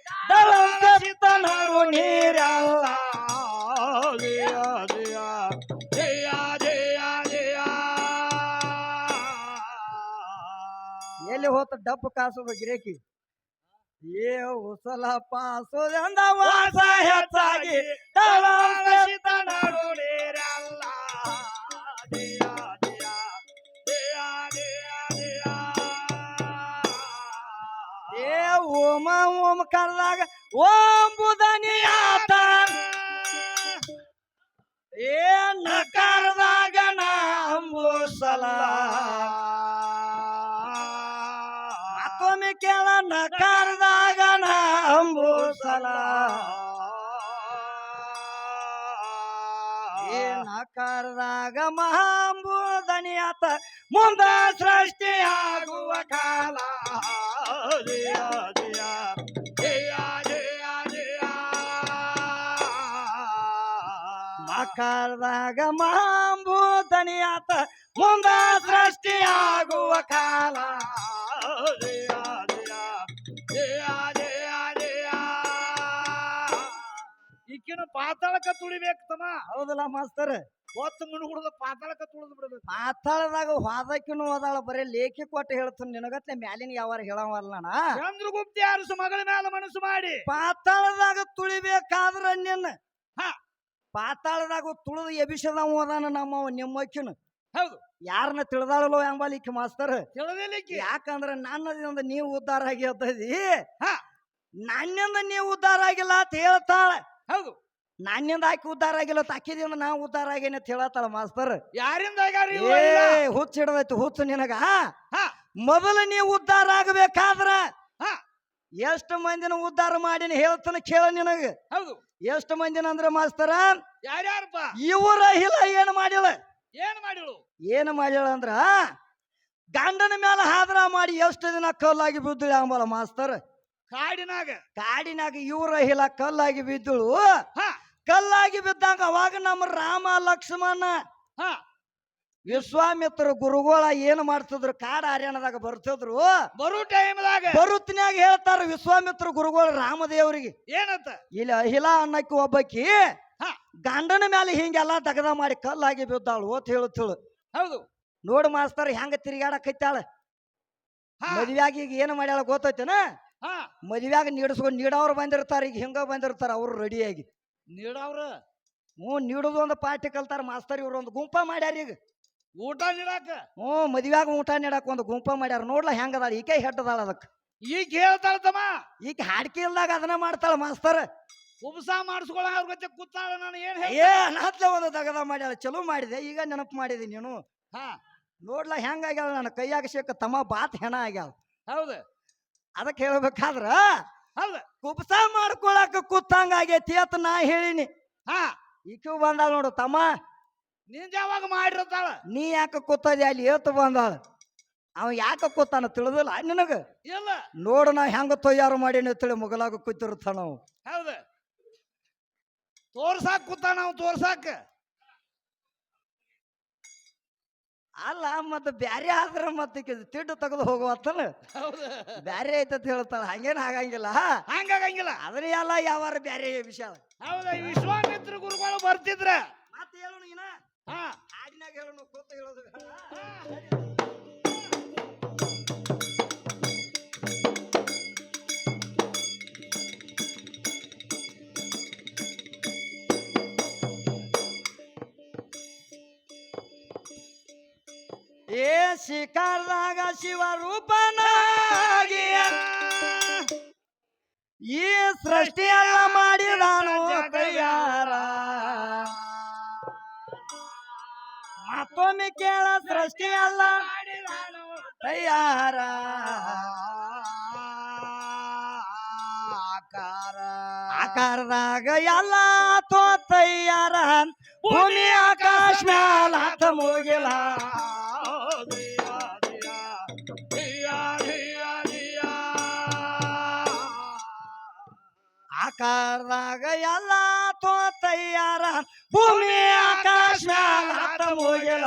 ದಳಂತಿತ್ತನರು ನೀರಲ್ಲ ಎಲ್ಲಿ ಹೋತ ಡಬ್ಬು ಕಾಸೋದು ಗಿರೇಕಿ ಏ ಉಸಲ ಪಾಸೋದಿಂದ ವಾಸ ಹೆಚ್ಚಾಗಿ ದಳಂತಿತ್ತನರು ನೀರಲ್ಲ ಏ ಓಮ ಓಂ ಕರ್ದಾಗ ಓಂ ಬುಧನಿಯಾತ ಏ ನಕಾರದಾಗ ನಂಬುಸಲ ಮತ್ತೊಮ್ಮೆ ಕೇಳ ನಕಾರದಾಗ ನಂಬುಸಲ ಏ ನಕಾರದಾಗ ಮಹಾಂಬುಧನಿಯಾತ ಮುಂದ ಸೃಷ್ಟಿಯಾಗುವ ಕಾಲ ಮಕರದಾಗ ಮಹಾಂಬೂತನಿಯಾತ ಮುಂದ ಸೃಷ್ಟಿಯಾಗುವ ಕಾಲ ಈಕಿನ ಪಾತಾಳಕ್ಕ ತುಳಿಬೇಕು ತಮ್ಮ ಹೌದಲ್ಲ ಮಾಸ್ತರ್ ಹೊತ್ತು ಮುನುಗುಡ್ದ ಪಾತಾಳಕ್ಕ ತುಳಿದು ಬಿಡ್ಬೇಕು ಮಾತಾಡದಾಗ ಹೋದಕ್ಕಿನೂ ಹೋದಾಳ ಬರೀ ಲೇಖಿ ಕೊಟ್ಟು ಹೇಳ್ತಾನೆ ನಿನಗತ್ಲೆ ಮ್ಯಾಲಿನ ಯಾವಾರ ಹೇಳವಲ್ಲ ಚಂದ್ರಗುಪ್ತಿ ಅರಸು ಮಗಳ ಮೇಲೆ ಮನಸ್ಸು ಮಾಡಿ ಪಾತಾಳದಾಗ ತುಳಿಬೇಕಾದ್ರ ನಿನ್ನ ಹಾ ಪಾತಾಳದಾಗ ತುಳಿದು ಎಬಿಸದ ಹೋದಾನ ನಮ್ಮ ನಿಮ್ಮಕ್ಕಿನ ಹೌದು ಯಾರನ್ನ ತಿಳಿದಾಳಲ್ಲೋ ಎಂಬಲಿಕ್ಕೆ ಮಾಸ್ತರ್ ತಿಳಿದಿಲ್ಲಿಕ್ಕೆ ಯಾಕಂದ್ರ ನನ್ನದಿಂದ ನೀವು ಉದ್ಧಾರ ಆಗಿ ಹೇಳ್ತದಿ ಹಾ ನನ್ನಿಂದ ನೀವು ಉದ್ಧಾರ ಆಗಿಲ್ಲ ಅಂತ ಹೇಳ್ತಾಳ ಹೌದು ನನ್ನಿಂದ ಆಕಿ ಉದ್ಧಾರ ಆಗಿಲ್ಲ ತಾಕಿದಿಂದ ನಾ ಉದ್ಧಾರ ಆಗೇನೆ ಅಂತ ಹೇಳತ್ತಾಳ ಮಾಸ್ತರ್ ಯಾರಿಂದ ಆಗ್ಯಾರ ಇವ್ರು ಏ ಎಲ್ಲ? ಹುಚ್ಚ ಹಿಡದೈತಿ ಹುಚ್ಚು ನಿನಗ ಹಾ ಮೊದಲು ನೀವು ಉದ್ಧಾರ ಆಗಬೇಕಾದ್ರ ಹಾ ಎಷ್ಟು ಮಂದಿನ ಉದ್ಧಾರ ಮಾಡಿನ ಹೇಳ್ತಾನ ಕೇಳ ನಿನಗ ಹೌದು ಎಷ್ಟು ಮಂದಿನ ಅಂದ್ರ ಮಾಸ್ತರ ಯಾರ್ಯಾರಪ್ಪ ಇವರ ಇಲ್ಲ ಏನ್ ಮಾಡಿಲ್ಲ ಏನ್ ಮಾಡಿಳು ಏನ್ ಮಾಡ್ಯಾಳ ಅಂದ್ರ ಗಂಡನ ಮೇಲೆ ಹಾದ್ರ ಮಾಡಿ ಎಷ್ಟು ದಿನ ಕಲ್ಲಾಗಿ ಬಿದ್ದಳು ಅಂಬಲ್ಲ ಮಾಸ್ತರ್ ಕಾಡಿನಾಗ ಇವ್ರ ಹಿಲ ಕಲ್ಲಾಗಿ ಬಿದ್ದಳು ಹಾ ಕಲ್ಲಾಗಿ ಬಿದ್ದಾಗ ಅವಾಗ ನಮ್ಮ ರಾಮ ಲಕ್ಷ್ಮಣ ಹಾ ವಿಶ್ವಾಮಿತ್ರ ಗುರುಗಳ ಏನ್ ಮಾಡ್ತಿದ್ರು ಕಾಡ ಹರ್ಯಾಣದಾಗ ಬರ್ತಿದ್ರು ಬರೋ ಟೈಮ್ದಾಗ ಬರುತ್ತಿನಾಗ ಹೇಳ್ತಾರ ವಿಶ್ವಾಮಿತ್ರ ಗುರುಗಳು ರಾಮದೇವರಿಗೆ ಏನಂತ ಇಲ್ಲ ಅಹಿಲ ಅನ್ನಕ್ಕೆ ಒಬ್ಬಕಿ ಹಾ ಗಂಡನ ಮೇಲೆ ಹಿಂಗೆಲ್ಲ ದಗದ ಮಾಡಿ ಕಲ್ಲಾಗಿ ಬಿದ್ದಾಳು ಓತ್ ಹೇಳುತ್ತಳು ಹೌದು ನೋಡು ಮಾಸ್ತರ್ ಹೆಂಗ ತಿರುಗಾಡಕೈತಾಳ ಹಾ ಮದ್ವ್ಯಾಗ ಈಗ ಏನ್ ಮಾಡ್ಯಾಳ ಗೊತ್ತೈತೇನ ಹಾ ಮದ್ವ್ಯಾಗ ನೀಡವ್ರು ಬಂದಿರ್ತಾರ ಈಗ ಹಿಂಗ ಬಂದಿರ್ತಾರ ಅವ್ರು ರೆಡಿಯಾಗಿ ನೀಡವ್ರ ನೀಡುದು ಒಂದು ಪಾರ್ಟಿ ಕಲ್ತಾರ ಮಾಸ್ತರ್ ಇವ್ರು ಒಂದು ಗುಂಪ ಮಾಡ್ಯಾರ ಈಗ ಊಟ ನೀಡಾಕ ಮದ್ವ್ಯಾಗ ಊಟ ನೀಡಾಕ ಒಂದು ಗುಂಪ ಮಾಡ್ಯಾರ ನೋಡ್ಲ ಹೆಂಗದಾಳ ಈಕೆ ಹೆಟ್ಟದಾಳ ಅದಕ್ಕೆ ಈಗ ಹೇಳ್ತಾಳತಮ್ಮ ಈಗ ಹಾಡ್ಕಿ ಇಲ್ದಾಗ ಅದನ್ನ ಮಾಡ್ತಾಳ ಮಾಸ್ತರ್ ಉಪಸ ಮಾಡಿಸ್ಕೊಳ ಅವ್ರ ಗತೆ ಕೂತಾಳ ನಾನು ಏನ್ ಏ ನಾತ್ಲೆ ಒಂದು ದಗದ ಮಾಡ್ಯಾಳ ಚಲೋ ಮಾಡಿದೆ ಈಗ ನೆನಪು ಮಾಡಿದಿ ನೀನು ಹಾ ನೋಡ್ಲ ಹೆಂಗಾಗ್ಯಾಳ ನನ್ನ ಕೈಯಾಗ ಸಿಕ್ಕ ತಮ್ಮ ಬಾತ್ ಹೆಣ ಆಗ್ಯಾಳ ಹೌದು ಅದಕ್ಕೆ ಹೇಳ್ಬೇಕಾದ್ರ ಹೌದು ಕುಪ್ಸ ಮಾಡ್ಕೊಳಕ ಕೂತಂಗ ಆಗೈತಿ ಅಂತ ನಾ ಹೇಳಿನಿ ಹಾ ಈಕೂ ಬಂದಾಳ ನೋಡು ತಮ್ಮ ನಿನ್ ಯಾವಾಗ ಮಾಡಿರ್ತಾಳ ನೀ ಯಾಕೆ ಕೂತದಿ ಅಲ್ಲಿ ಏತು ಬಂದಾಳ ಅವ ಯಾಕೆ ಕೂತಾನ ತಿಳಿದಿಲ್ಲ ನಿನಗ ಇಲ್ಲ ನೋಡು ನಾ ಹೆಂಗ ತಯಾರು ಮಾಡೀನಿ ತಿಳಿ ಮುಗಲಾಗ ಕೂತಿರ್ತಾನ ನಾವು ಹೌದು ತೋರ್ಸಾಕ್ ಕೂತಾನ ನಾವು ತೋರ್ಸಾಕ ಅಲ್ಲ ಮತ್ತ ಬ್ಯಾರೆ ಆದ್ರ ಮತ್ತೆ ತಿಡ್ಡು ತೆಗೆದು ಹೋಗುವತ್ತಲ್ಲ ಹೌದು ಬ್ಯಾರೆ ಐತತ್ ಹೇಳ್ತಾಳ ಹಂಗೇನ್ ಆಗಂಗಿಲ್ಲ ಹಂಗಾಗಂಗಿಲ್ಲ ಅದನ್ನ ಎಲ್ಲ ಯಾವಾರ ಬ್ಯಾರೆ ವಿಷಯ ಹೌದಾ ಈ ವಿಶ್ವಾಮಿತ್ರ ಗುರುಗಳು ಬರ್ತಿದ್ರ ಮತ್ತೆ ಹೇಳು ನೀನ ಹಾ ಹಾಡಿನಾಗ ಹೇಳು ಕೂತ ಹೇಳೋದು ಏ ಶಿಕಾರದಾಗ ಶಿವ ರೂಪನಾಗಿ ಈ ಸೃಷ್ಟಿಯೆಲ್ಲ ಮಾಡಿದಾನು ತಯಾರ ಮತ್ತೊಮ್ಮೆ ಕೇಳ ಸೃಷ್ಟಿಯೆಲ್ಲ ತಯಾರ ಆಕಾರದಾಗ ಎಲ್ಲ ತೋ ತಯಾರ ಭೂಮಿ ಆಕಾಶ ಮ್ಯಾಲ ಹತ್ತ ಮುಗಿಲ ಕರ್ದಾಗ ಎಲ್ಲ ತೋತಯ್ಯಾರ ಭೂಮಿ ಆಕಾಶ ಆತ ಮುಗಿಲ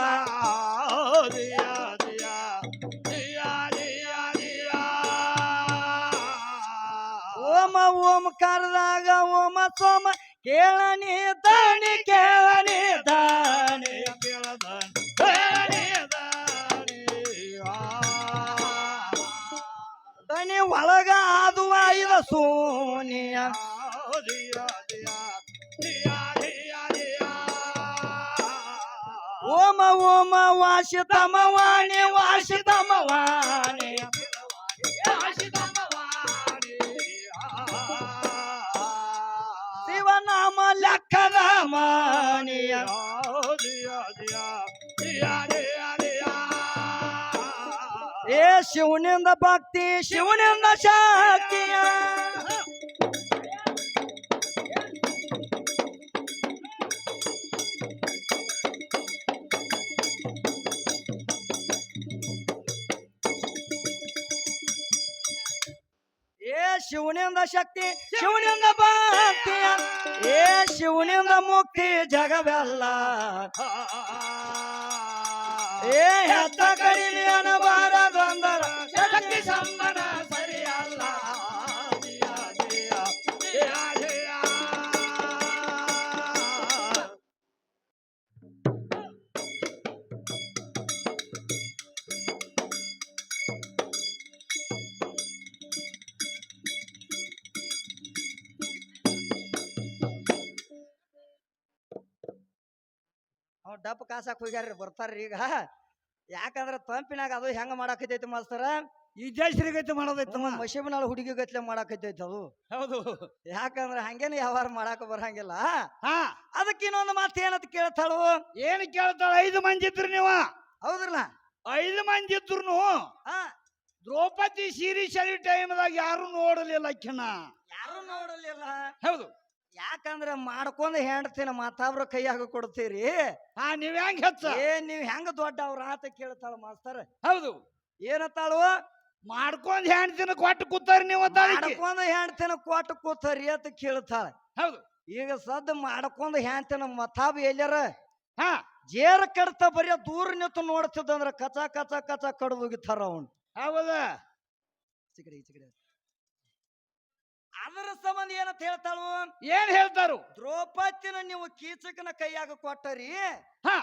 ಓಮ ಓಂ ಕರ್ದಾಗ ಓಮ ಸೋಮ ಕೇಳನಿ ದಾನಿ ಕೇಳನಿ ದಾನಿ ದನಿ ಒಳಗ ಅದು ಐದ ಸೋನಿಯ ಓಮ ಓಮ ವಾಸಿತಮ ವಾಣಿ ವಾಸಿತಮ ವಾಣಿ ಶಿವನಾಮ ಲೆಕ್ಕದ ಮಾನಿಯ ಏ ಶಿವನಿಂದ ಭಕ್ತಿ ಶಿವನಿಂದ ಶಕ್ತಿಯ ಏ ಶಿವನಿಂದ ಶಕ್ತಿ ಶಿವನಿಂದ ಭಕ್ತಿಯ ಏ ಶಿವನಿಂದ ಮುಕ್ತಿ ಜಗವೆಲ್ಲ ಏ ಹೆತ್ತ ಕಡಿಮೆ ಅನ್ನಬಾರದೊಂದರ ಶಕ್ತಿ ಸಂಬನ ಸರಿಯಲ್ಲ ಅವ್ ಡಬ್ ಕಾಸಾಕ್ ಹೋಗ್ಯಾರ ಬರ್ತಾರ್ರಿ ಈಗ ಯಾಕಂದ್ರ ತಂಪಿನಾಗ ಅದು ಹೆಂಗ ಮಾಡಾಕೈತೈತಿ ಮಾಸ್ತರ ಇಜ್ಜಾಶ್ರೀಗತಿ ಮಾಡೋದೈತಮ್ಮ ಮಶೀಬ್ನಾಳ ಹುಡುಗಿ ಗತ್ಲೆ ಮಾಡಾಕೈತೈತಿ ಅದು ಹೌದು ಯಾಕಂದ್ರ ಹಂಗೇನು ವ್ಯವಹಾರ ಮಾಡಾಕ ಬರಂಗಿಲ್ಲ ಹಾ ಅದಕ್ಕೆ ಇನ್ನೊಂದು ಮಾತು ಏನಂತ ಕೇಳ್ತಾಳು ಏನ್ ಕೇಳ್ತಾಳ 5 ಮಂದಿ ಇದ್ರಿ ನೀವ ಹೌದ್ರಲ್ಲ 5 ಮಂದಿ ಇದ್ರು ಹಾ ದ್ರೌಪದಿ ಸೀರೆ ಸರಿ ಟೈಮ್ದಾಗ ಯಾರು ನೋಡಲಿಲ್ಲ ಅಕ್ಕಿನ ಯಾರು ನೋಡಲಿಲ್ಲ ಹೌದು ಯಾಕಂದ್ರ ಮಾಡ್ಕೊಂಡ್ ಹೆಂಡ್ತಿನ ಮಾತಾಬ್ರ ಕೈಯಾಗ ಕೊಡ್ತೀರಿ ಹಾ ನೀವ್ ಹೆಂಗ್ ಹೆಚ್ಚ ನೀವ್ ಹೆಂಗ ದೊಡ್ಡವ್ರ ಅಂತ ಕೇಳ್ತಾಳ ಮಾಸ್ತರ್ ಹೌದು ಏನತ್ತಾಳು ಮಾಡ್ಕೊಂಡ್ ಹೆಣ್ತಿನ ಕೊಟ್ಟು ಕೂತಾರ ನೀವು ಮಾಡ್ಕೊಂಡ್ ಹೆಂಡ್ತಿನ ಕೊಟ್ಟು ಕೂತಾರಿ ಅಂತ ಕೇಳ್ತಾಳ ಹೌದು ಈಗ ಸದ್ ಮಾಡ್ಕೊಂಡ್ ಹೆಂಡ್ತಿನ ಮತಾಬ್ ಎಲ್ಲಾರ ಹಾ ಜೇರ ಕಡ್ತ ಬರೀ ದೂರ ನಿಂತು ನೋಡ್ತಿದ್ದಂದ್ರ ಕಚ ಕಚ ಕಚ ಕಡ್ದು ಹೋಗಿತ್ತಾರ ಅವನು ಹೌದ ಚಿಕಡೆ ಚಿಕಡೆ ಅದರ ಸಂಬಂಧ ಏನಂತ ಹೇಳ್ತಾಳು ಏನ್ ಹೇಳ್ತಾರು ದ್ರೌಪದಿನ ನೀವು ಕೀಚಕನ ಕೈಯಾಗ ಕೊಟ್ಟರಿ ಹಾ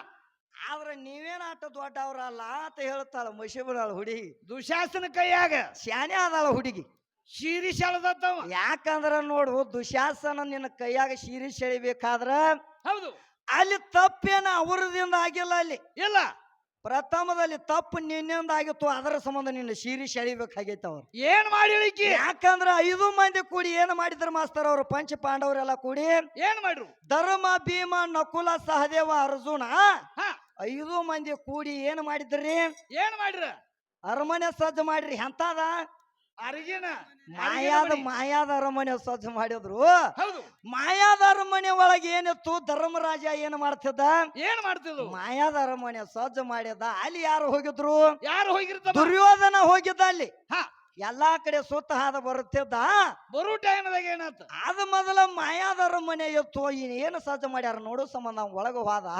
ಆದ್ರ ನೀವೇನ ಆಟ ದೊಡ್ಡವ್ರಲ್ಲ ಅಂತ ಹೇಳ್ತಾಳ ಮಶೀಬನಾಳ ಹುಡುಗಿ ದುಶಾಸನ ಕೈಯಾಗ ಶಾನೆ ಆದಾಳ ಹುಡುಗಿ ಸೀರೆ ಸೆಳೆದತ್ತವ ಯಾಕಂದ್ರ ನೋಡು ದುಶಾಸನ ನಿನ್ನ ಕೈಯಾಗ ಸೀರೆ ಸೆಳಿಬೇಕಾದ್ರ ಹೌದು ಅಲ್ಲಿ ತಪ್ಪೇನ ಅವರದಿಂದ ಆಗಿಲ್ಲ ಅಲ್ಲಿ ಇಲ್ಲ ಪ್ರಥಮದಲ್ಲಿ ತಪ್ಪು ನಿನ್ನಿಂದ ಆಗಿತ್ತು ಅದರ ಸಂಬಂಧ ನಿನ್ನ ಸೀರೆ ಸೆಳಿಬೇಕಾಗೈತ ಅವ್ರು ಏನ್ ಮಾಡಿಳಿಕಿ ಯಾಕಂದ್ರ 5 ಮಂದಿ ಕೂಡಿ ಏನ್ ಮಾಡಿದ್ರ ಮಾಸ್ತರ್ ಅವ್ರು ಪಂಚ ಪಾಂಡವರೆಲ್ಲ ಕೂಡಿ ಏನ್ ಮಾಡ್ರು ಧರ್ಮ ಭೀಮ ನಕುಲ ಸಹದೇವ ಅರ್ಜುನ ಹಾ 5 ಮಂದಿ ಕೂಡಿ ಏನ್ ಮಾಡಿದ್ರಿ ಏನ್ ಮಾಡ್ರ ಅರಮನೆ ಸಜ್ಜು ಮಾಡ್ರಿ ಎಂತದ ಅರಿಗಿನ ಮಾಯಾದ ಅರಮನೆ ಸಜ್ಜು ಮಾಡಿದ್ರು ಹೌದು ಮಾಯಾದ ಅರಮನೆ ಒಳಗೆ ಏನಿತ್ತು ಧರ್ಮರಾಜ ಏನ್ ಮಾಡ್ತಿದ್ದ ಏನ್ ಮಾಡ್ತಿದ್ವು ಮಾಯಾದ ಅರಮನೆ ಸಜ್ಜು ಮಾಡಿದ ಅಲ್ಲಿ ಯಾರು ಹೋಗಿದ್ರು ಯಾರು ಹೋಗಿರ್ತಾರ ದುರ್ಯೋಧನ ಹೋಗಿದ್ದ ಅಲ್ಲಿ ಹಾ ಎಲ್ಲಾ ಕಡೆ ಸುತ್ತ ಹಾದ ಬರುತ್ತಿದ್ದ ಬರೋ ಟೈಮ್ದಾಗ ಏನಾತ ಅದ ಮೊದಲ ಮಾಯಾದ ಅರಮನೆ ಎತ್ತು ಏನು ಸಜ್ಜು ಮಾಡ್ಯಾರ ನೋಡು ಸಂಬಂಧ ಒಳಗ ಹೋದ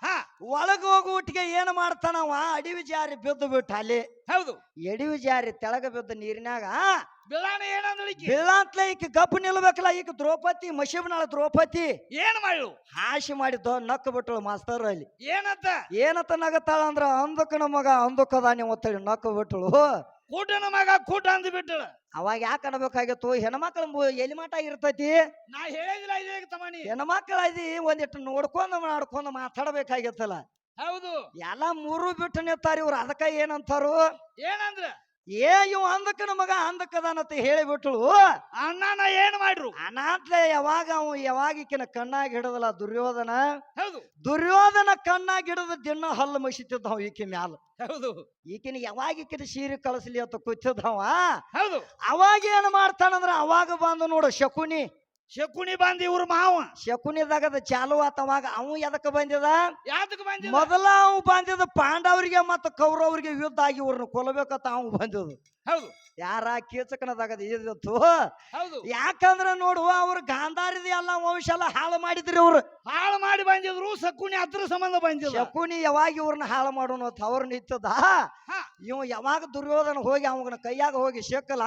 ಹಾ ಒಳಗ ಹೋಗುವಟ್ಟಿಗೆ ಏನ್ ಮಾಡ್ತಾನವ ಅಡಿವಿ ಜಾರಿ ಬಿದ್ದು ಬಿಟ್ಟ ಅಲ್ಲಿ ಹೌದು ಎಡಿವಿ ಜಾರಿ ತೆಳಗ ಬಿದ್ದ ನೀರಿನಾಗ ಬಿಳಾನ ಏನಂದ್ಳಿಕಿ ಬೀಳಾತ್ಲ ಈಕ ಗಪ್ ನಿಲ್ಬೇಕಲ್ಲ ಈಗ ದ್ರೌಪದಿ ಮಶೀಬ್ನಾಳ ದ್ರೌಪದಿ ಏನ್ ಮಾಡ್ಲು ಹಾಸಿ ಮಾಡಿದ್ದು ನಕ್ಕ ಬಿಟ್ಟಳು ಮಾಸ್ತರ್ ಅಲ್ಲಿ ಏನಂತ ಏನತ್ತ ನಗತಾಳ ಅಂದ್ರ ಅಂದಕ್ಕನ ಮಗ ಅಂದಕ್ಕದ ನೀವು ಒತ್ತಡಿ ನಕ್ಕ ಬಿಟ್ಟಳು ಕೂಟನ ಮಗ ಕೂಟ ಅಂದ್ ಬಿಟ್ಟಳ ಅವಾಗ ಯಾಕೆ ಅನ್ಬೇಕಾಗಿತ್ತು ಹೆಣ್ಮಕ್ಳ ಎಲಿ ಮಾಟ ಇರ್ತೈತಿ ನಾ ಹೇಳಿದಿಲ್ಲ ಇದೇ ತಮ್ಮನಿ ಹೆಣ್ಮಕ್ಳ ಅದಿ ಒಂದಿಟ್ಟು ನೋಡ್ಕೊಂಡ್ ಮಾಡ್ಕೊಂಡ್ ಮಾತಾಡ್ಬೇಕಾಗಿತ್ತಲ್ಲ ಹೌದು ಎಲ್ಲಾ ಮೂರು ಬಿಟ್ಟು ನಿಂತಾರ ಇವ್ರು ಅದಕ್ಕ ಏನಂತಾರು ಏನಂದ್ರ ಇವ್ ಅಂದಕ್ಕನ ಮಗ ಅಂದಕ್ಕದಾನಂತ ಹೇಳಿಬಿಟ್ಳು ಅಣ್ಣನ ಏನ್ ಮಾಡ್ರು ಅನಾಥ್ಲೆ ಯಾವಾಗ ಈಕಿನ ಕಣ್ಣಾಗಿ ಹಿಡದಲ್ಲ ದುರ್ಯೋಧನ ಹೌದು ದುರ್ಯೋಧನ ಕಣ್ಣಾಗಿ ಹಿಡದ ದಿನ ಹಲ್ಲು ಮಸಿತಿದ್ದವ ಈಕಿ ಮ್ಯಾಲ ಹೌದು ಈಕಿನ ಯಾವಾಗ ಈಕಿನ ಸೀರೆ ಕಳಿಸ್ಲಿ ಅಂತ ಕೂತಿದ್ದವ ಹೌದು ಅವಾಗ ಏನ್ ಮಾಡ್ತಾನಂದ್ರ ಅವಾಗ ಬಂದು ನೋಡು ಶಕುನಿ ಶಕುನಿ ಬಂದ ಇವ್ರ ಮಾವ ಶಕುನಿದಾಗದ ಚಾಲು ಆತವಾಗ ಅವ ಎದಕ್ಕ ಬಂದಿದ ಯಾತಕ್ ಬಂದ ಮೊದಲ ಅವ್ ಬಂದಿದ ಪಾಂಡವರಿಗೆ ಮತ್ತು ಕೌರವರಿಗೆ ಯುದ್ಧ ಆಗಿ ಇವ್ರನ್ನ ಕೊಲ್ಲಬೇಕಂತ ಅವ್ ಬಂದಿದ್ದು ಹೌದು ಯಾರ ಕೀಚಕನದಾಗದ ಇದಿತ್ತು ಹೌದು ಯಾಕಂದ್ರ ನೋಡು ಅವ್ರ ಗಾಂಧಾರಿದ ಎಲ್ಲ ವಂಶ ಎಲ್ಲ ಹಾಳು ಮಾಡಿದ್ರಿ ಅವ್ರು ಹಾಳು ಮಾಡಿ ಬಂದಿದ್ರು ಶಕುನಿ ಅದ್ರ ಸಂಬಂಧ ಬಂದಿಲ್ಲ ಶಕುನಿ ಯಾವಾಗ ಇವ್ರನ್ನ ಹಾಳು ಮಾಡೋಣ ಅಂತ ಅವ್ರ ನಿಂತದ ಇವ ಯಾವಾಗ ದುರ್ಯೋಧನ ಹೋಗಿ ಅವನ ಕೈಯಾಗ ಹೋಗಿ ಶೇಕಲ್ಲ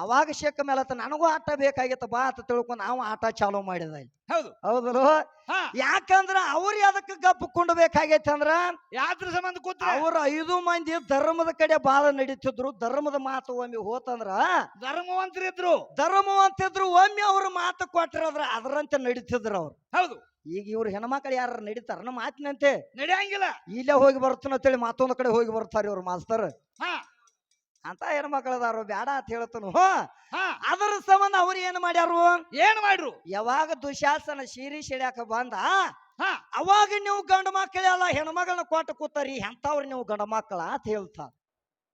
ಅವಾಗ ಶೇಕ ಮೇಲತ್ತ ನನಗೂ ಆಟ ಬೇಕಾಗಿತ್ತ ಬಾ ಅಂತ ತಿಳ್ಕೊಂಡು ನಾವು ಆಟ ಚಾಲೂ ಮಾಡಿದ ಹೌದು ಹೌದಲ್ಲ ಯಾಕಂದ್ರ ಅವ್ರ ಅದಕ್ಕೆ ಗಪ್ಪು ಕೊಂಡ್ಬೇಕಾಗೈತಿ ಅಂದ್ರ ಯಾತ್ರ ಸಂಬಂಧ ಕೂತ ಅವ್ರ 5 ಮಂದಿ ಧರ್ಮದ ಕಡೆ ಬಾಳ ನಡೀತಿದ್ರು ಧರ್ಮದ ಮಾತು ಒಮ್ಮೆ ಹೋತಂದ್ರ ಧರ್ಮವಂತಿದ್ರು ಒಮ್ಮೆ ಅವ್ರ ಮಾತು ಕೊಟ್ಟಿರದ್ರ ಅದರಂತೆ ನಡೀತಿದ್ರು ಅವ್ರು ಹೌದು ಈಗ ಇವ್ರು ಹೆಣ್ಮಕ್ಳು ಯಾರ ನಡೀತಾರ ನಮ್ಮ ಮಾತಿನಂತೆ ನಡೆಯಂಗಿಲ್ಲ ಇಲ್ಲೇ ಹೋಗಿ ಬರ್ತಾನಂತೇಳಿ ಮತ್ತೊಂದ್ ಕಡೆ ಹೋಗಿ ಬರ್ತಾರ ಇವ್ರು ಮಾಸ್ತರ್ ಅಂತ ಹೆಣ್ಮಕ್ಳದಾರು ಬ್ಯಾಡ ಅಂತ ಹೇಳ್ತಾನು ಅದರ ಸಂಬಂಧ ಅವ್ರು ಏನ್ ಮಾಡ್ಯಾರು ಯಾವಾಗ ದುಶಾಸನ ಸೀರಿ ಸೆಳ್ಯಾಕ ಬಂದ ಅವಾಗ ನೀವು ಗಂಡ ಮಕ್ಕಳೆಲ್ಲ ಹೆಣ್ಮಗಳನ್ನ ಕೊಟ್ಟು ಕೂತಾರಿ ಎಂತವ್ರು ನೀವು ಗಂಡ ಮಕ್ಕಳ ಅಂತ ಹೇಳ್ತಾರ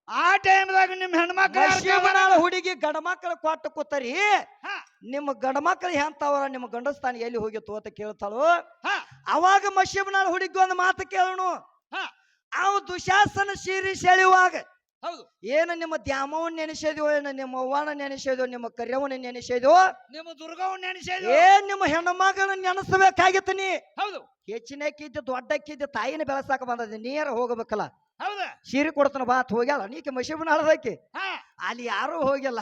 ಆ ಟೈಮ್ದಾಗ ನಿಮ್ ಹೆಣ್ಮಕ್ಳ ಹುಡುಗಿ ಗಂಡ ಮಕ್ಕಳು ಕೊಟ್ಟು ಕೂತಾರಿ ನಿಮ್ಮ ಗಂಡ ಮಕ್ಕಳು ಎಂತವ್ರ ನಿಮ್ಮ ಗಂಡಸ್ಥಾನ ಎಲ್ಲಿ ಹೋಗಿತ್ತು ಅಂತ ಕೇಳ್ತಾಳು ಅವಾಗ ಮಶೀಬನಾಳ ಹುಡುಗಿ ಒಂದು ಮಾತು ಕೇಳೋಣ ಅವ್ ದುಶಾಸನ ಸೀರಿ ಸೆಳೆಯುವಾಗ ಏನು ನಿಮ್ಮ ದ್ಯಾಮವನ್ನ ನೆನೆಸಿದ್ವೋ ಏನು ನಿಮ್ಮ ಅವ್ವನ ನೆನೆಸಿದ್ವೋ ನಿಮ್ಮ ಕರ್ಯವನ್ನ ನೆನೆಸಿದ್ವೋ ನಿಮ್ಮ ದುರ್ಗವನ್ನ ನೆನೆಸಿದ್ವೋ ನಿಮ್ಮ ಹೆಣ್ಣು ಮಗಳನ್ನ ನೆನೆಸಬೇಕಾಗಿತ್ತು ನೀ ಹೌದು ಹೆಚ್ಚಿನಕ್ಕಿದ್ದು ದೊಡ್ಡಕ್ಕಿದ್ದು ತಾಯಿನ ಬೆಳೆಸಾಕ ಬಂದದ ನೇರ ಹೋಗಬೇಕಲ್ಲ ಹೌದಾ ಸೀರೆ ಕೊಡ್ತಾನ ಬಾತ್ ಹೋಗ್ಯಾಳ ನೀಕೆ ಮಶೀಬನ ಹಳದಕ್ಕೆ ಅಲ್ಲಿ ಯಾರು ಹೋಗಿಲ್ಲ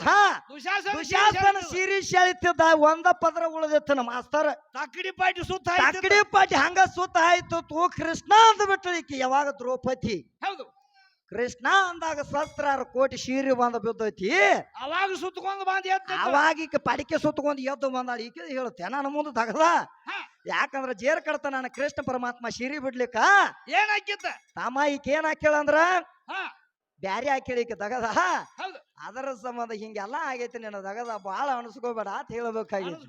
ದುಶಾಸನ ಸೀರೆ ಸೆಳಿತಿದ್ದ ಒಂದ ಪದರ ಉಳಿದಿತ್ತು ನಮ್ಮ ಮಾಸ್ತರ್ ತಕ್ಕಡಿ ಪಾಟಿ ಹಂಗ ಸುತ್ತ ಆಯ್ತು ತೂ ಕೃಷ್ಣ ಅಂದ ಬಿಟ್ಟಳಿಕೆ ಯಾವಾಗ ದ್ರೌಪದಿ ಹೌದು ಕೃಷ್ಣ ಅಂದಾಗ 16 ಕೋಟಿ ಸೀರೆ ಬಂದ ಬಿದ್ದೈತಿ ಅವಾಗ ಸುತ್ತಕೊಂಡು ಬಂದ ಅವಾಗ ಈಕ ಪಡಿಕೆ ಸುತ್ತಕೊಂಡು ಎದ್ದು ಬಂದಾಳ ಈಕೆ ಹೇಳುತ್ತೆ ನಾನು ಮುಂದೆ ತಗದ ಯಾಕಂದ್ರ ಜೇರ್ ಕಡ್ತ ನಾನು ಕೃಷ್ಣ ಪರಮಾತ್ಮ ಸೀರೆ ಬಿಡ್ಲಿಕ್ಕ ಏನ್ ಹಾಕಿತ್ತ ತಮ್ಮ ಈಕೆ ಏನ್ ಹಾಕ್ಯಾಳಂದ್ರ ಬ್ಯಾರೆ ಹಾಕಿಳಿಕೆ ತಗದ ಅದರ ಸಂಬಂಧ ಹಿಂಗೆಲ್ಲಾ ಆಗೈತಿ ನಿನ್ನ ತಗದ ಬಾಳ ಅನ್ಸ್ಕೋಬೇಡ ಅಂತ ಹೇಳ್ಬೇಕಾಗಿತ್ತು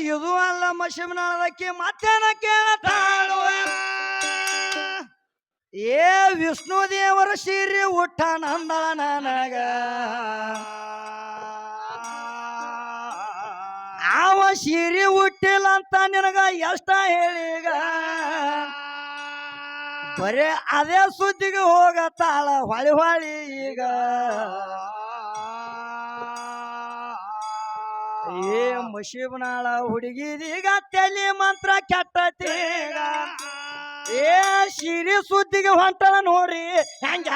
ಇದು ಅಲ್ಲ ಮಶಿಬನಾಳದಕ್ಕೆ ಮತ್ತೇನ ಕೇಳತಾಳು ವಿಷ್ಣು ದೇವರ ಸೀರೆ ಉಟ್ಟ ನಂದಳ ನನಗ ಅವ ಸೀರೆ ಹುಟ್ಟಿಲ್ಲ ಅಂತ ನಿನಗ ಎಷ್ಟ ಹೇಳಿಗ ಬರೇ ಅದೇ ಸುದ್ದಿಗೆ ಹೋಗತ್ತಾಳ ಹೊಳಿ ಈಗ ಮಶೀಬನಾಳ ಹುಡುಗಿದೀಗ ತಲೆ ಮಂತ್ರ ಕೆಟ್ಟತೀಗ ಸೀರೆ ಸುದ್ದಿಗೆ ಹೊಂಟಳ ನೋಡ್ರಿ ಹೆಂಗ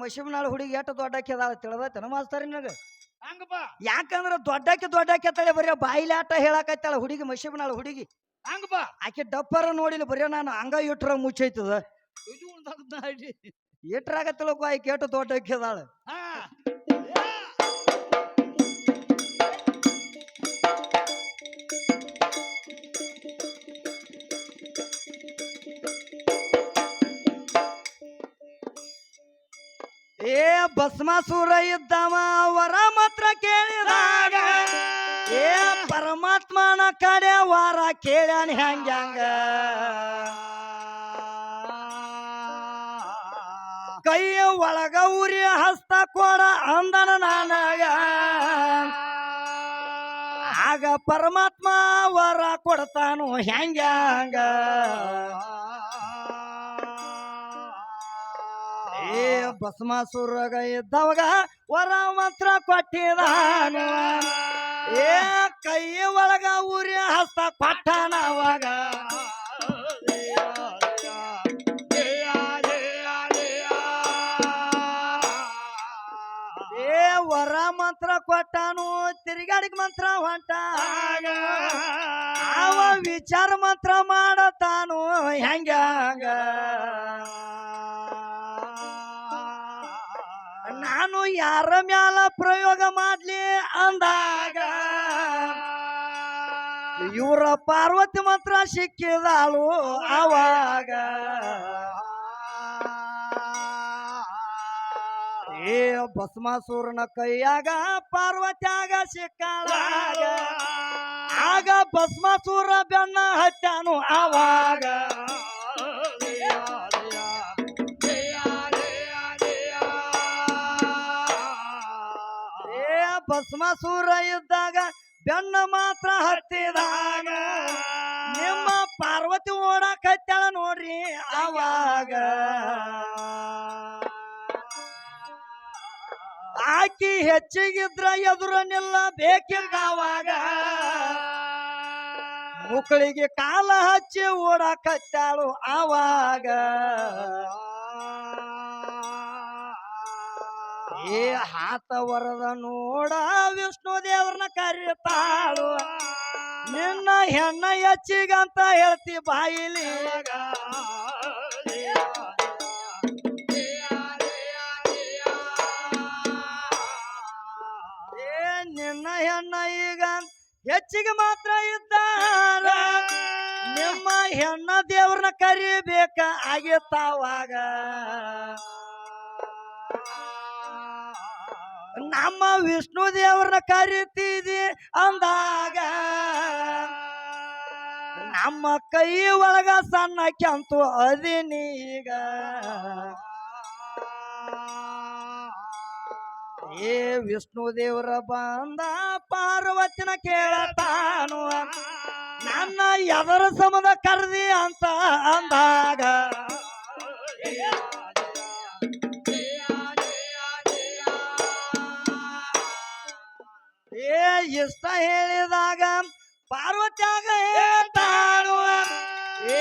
ಮಶೀಬನಾಳ ಹುಡುಗಿ ಎಷ್ಟು ದೊಡ್ಡಕ್ಕೆ ಅದಾಳ ತಿಳಿದೈತೇನ ಮಾಸ್ತರ್ ನಿನಗ ಹಂಗಪ್ಪ ಯಾಕಂದ್ರ ದೊಡ್ಡಕ್ಕೆ ತಲೆ ಬರೀ ಬಾಯಿಲೆ ಆಟ ಹೇಳಾಕತ್ತಾಳ ಹುಡುಗಿ ಮಶೀಬನಾಳ ಹುಡುಗಿ ಹಂಗಪ್ಪ ಆಕೆ ಡಪ್ಪರ ನೋಡಿಲ್ಲ ಬರೀ ನಾನು ಹಂಗ ಇಟ್ರ ಮುಚ್ಚೈತದ ಇಟ್ರಾಗ ತಿಳ್ಕೊ ಆಕೆ ಎಷ್ಟು ದೊಡ್ಡಕ್ಕೆ ಅದಾಳ ಭಸ್ಮಾಸುರ ಇದ್ದವ ವರ ಮಾತ್ರ ಕೇಳಿದಾಗ ಪರಮಾತ್ಮನ ಕಡೆ ವಾರ ಕೇಳ್ಯಾನ ಹೆಂಗ ಕೈಯ ಒಳಗ ಉರಿ ಹಸ್ತ ಕೊಡ ಅಂದನ ನನಗ ಆಗ ಪರಮಾತ್ಮ ವರ ಕೊಡ್ತಾನು ಹೆಂಗ ಭಸ್ಮಾಸುರಗ ಇದ್ದವಾಗ ವರ ಮಾತ್ರ ಕೊಟ್ಟಿದಾನ ಕೈ ಒಳಗ ಉರಿ ಹಸ್ತ ಕೊಟ್ಟನವಾಗ ತಿರುಗಾಡಿಗೆ ಮಂತ್ರ ಹೊಂಟ ಅವ ವಿಚಾರ ಮಂತ್ರ ಮಾಡತಾನು ಹೆಂಗ ನಾನು ಯಾರ ಮ್ಯಾಲ ಪ್ರಯೋಗ ಮಾಡ್ಲಿ ಅಂದಾಗ ಇವರ ಪಾರ್ವತಿ ಮಂತ್ರ ಸಿಕ್ಕಿದಾಳು ಅವಾಗ ಏ ಭಸ್ಮಾಸುರನ ಕೈಯಾಗ ಪಾರ್ವತ್ಯಾಗ ಸಿಕ್ಕಾಳಾಗ ಆಗ ಭಸ್ಮಾಸುರ ಬೆನ್ನ ಹತ್ಯಾನು ಆವಾಗ ಏ ಭಸ್ಮಾಸುರ ಇದ್ದಾಗ ಬೆನ್ನ ಮಾತ್ರ ಹತ್ತಿದಾಗ ನಿಮ್ಮ ಪಾರ್ವತಿ ಓಡಾಕ ಹತ್ಯಾಳ ನೋಡ್ರಿ ಆವಾಗ ಆಕಿ ಹೆಚ್ಚಿಗಿದ್ರ ಎದುರನ್ನೆಲ್ಲ ಬೇಕಿದ್ದಾವಾಗ ಮುಕ್ಕಳಿಗೆ ಕಾಲ ಹಚ್ಚಿ ಓಡಾಕತ್ತಾಳು ಆವಾಗ ಏ ಹಾತ ವರದ ನೋಡ ವಿಷ್ಣು ದೇವ್ರನ್ನ ಕರೀತಾಳು ನಿನ್ನ ಹೆಣ್ಣ ಹೆಚ್ಚಿಗಂತ ಹೇಳ್ತಿ ಬಾಯಿಲಿ ನಿನ್ನ ಹೆಣ್ಣ ಈಗ ಹೆಚ್ಚಿಗೆ ಮಾತ್ರ ಇದ್ದಾರ ನಿಮ್ಮ ಹೆಣ್ಣ ದೇವ್ರನ್ನ ಕರಿಬೇಕ ಆಗಿತ್ತಾವಾಗ ನಮ್ಮ ವಿಷ್ಣು ದೇವ್ರನ್ನ ಕರಿತಿದಿ ಅಂದಾಗ ನಮ್ಮ ಕೈ ಒಳಗ ಸಣ್ಣ ಕೆಂತು ಅದಿನೀಗ ಏ ವಿಷ್ಣು ದೇವರ ಬಂದ ಪಾರ್ವತಿನ ಕೇಳತಾನು ನನ್ನ ಎದರ ಸಮದ ಕರ್ದಿ ಅಂತ ಅಂದಾಗ ಏ ಇಷ್ಟ ಹೇಳಿದಾಗ ಪಾರ್ವತ್ಯಾಗ ಹೇಳ್ತಾನು ಏ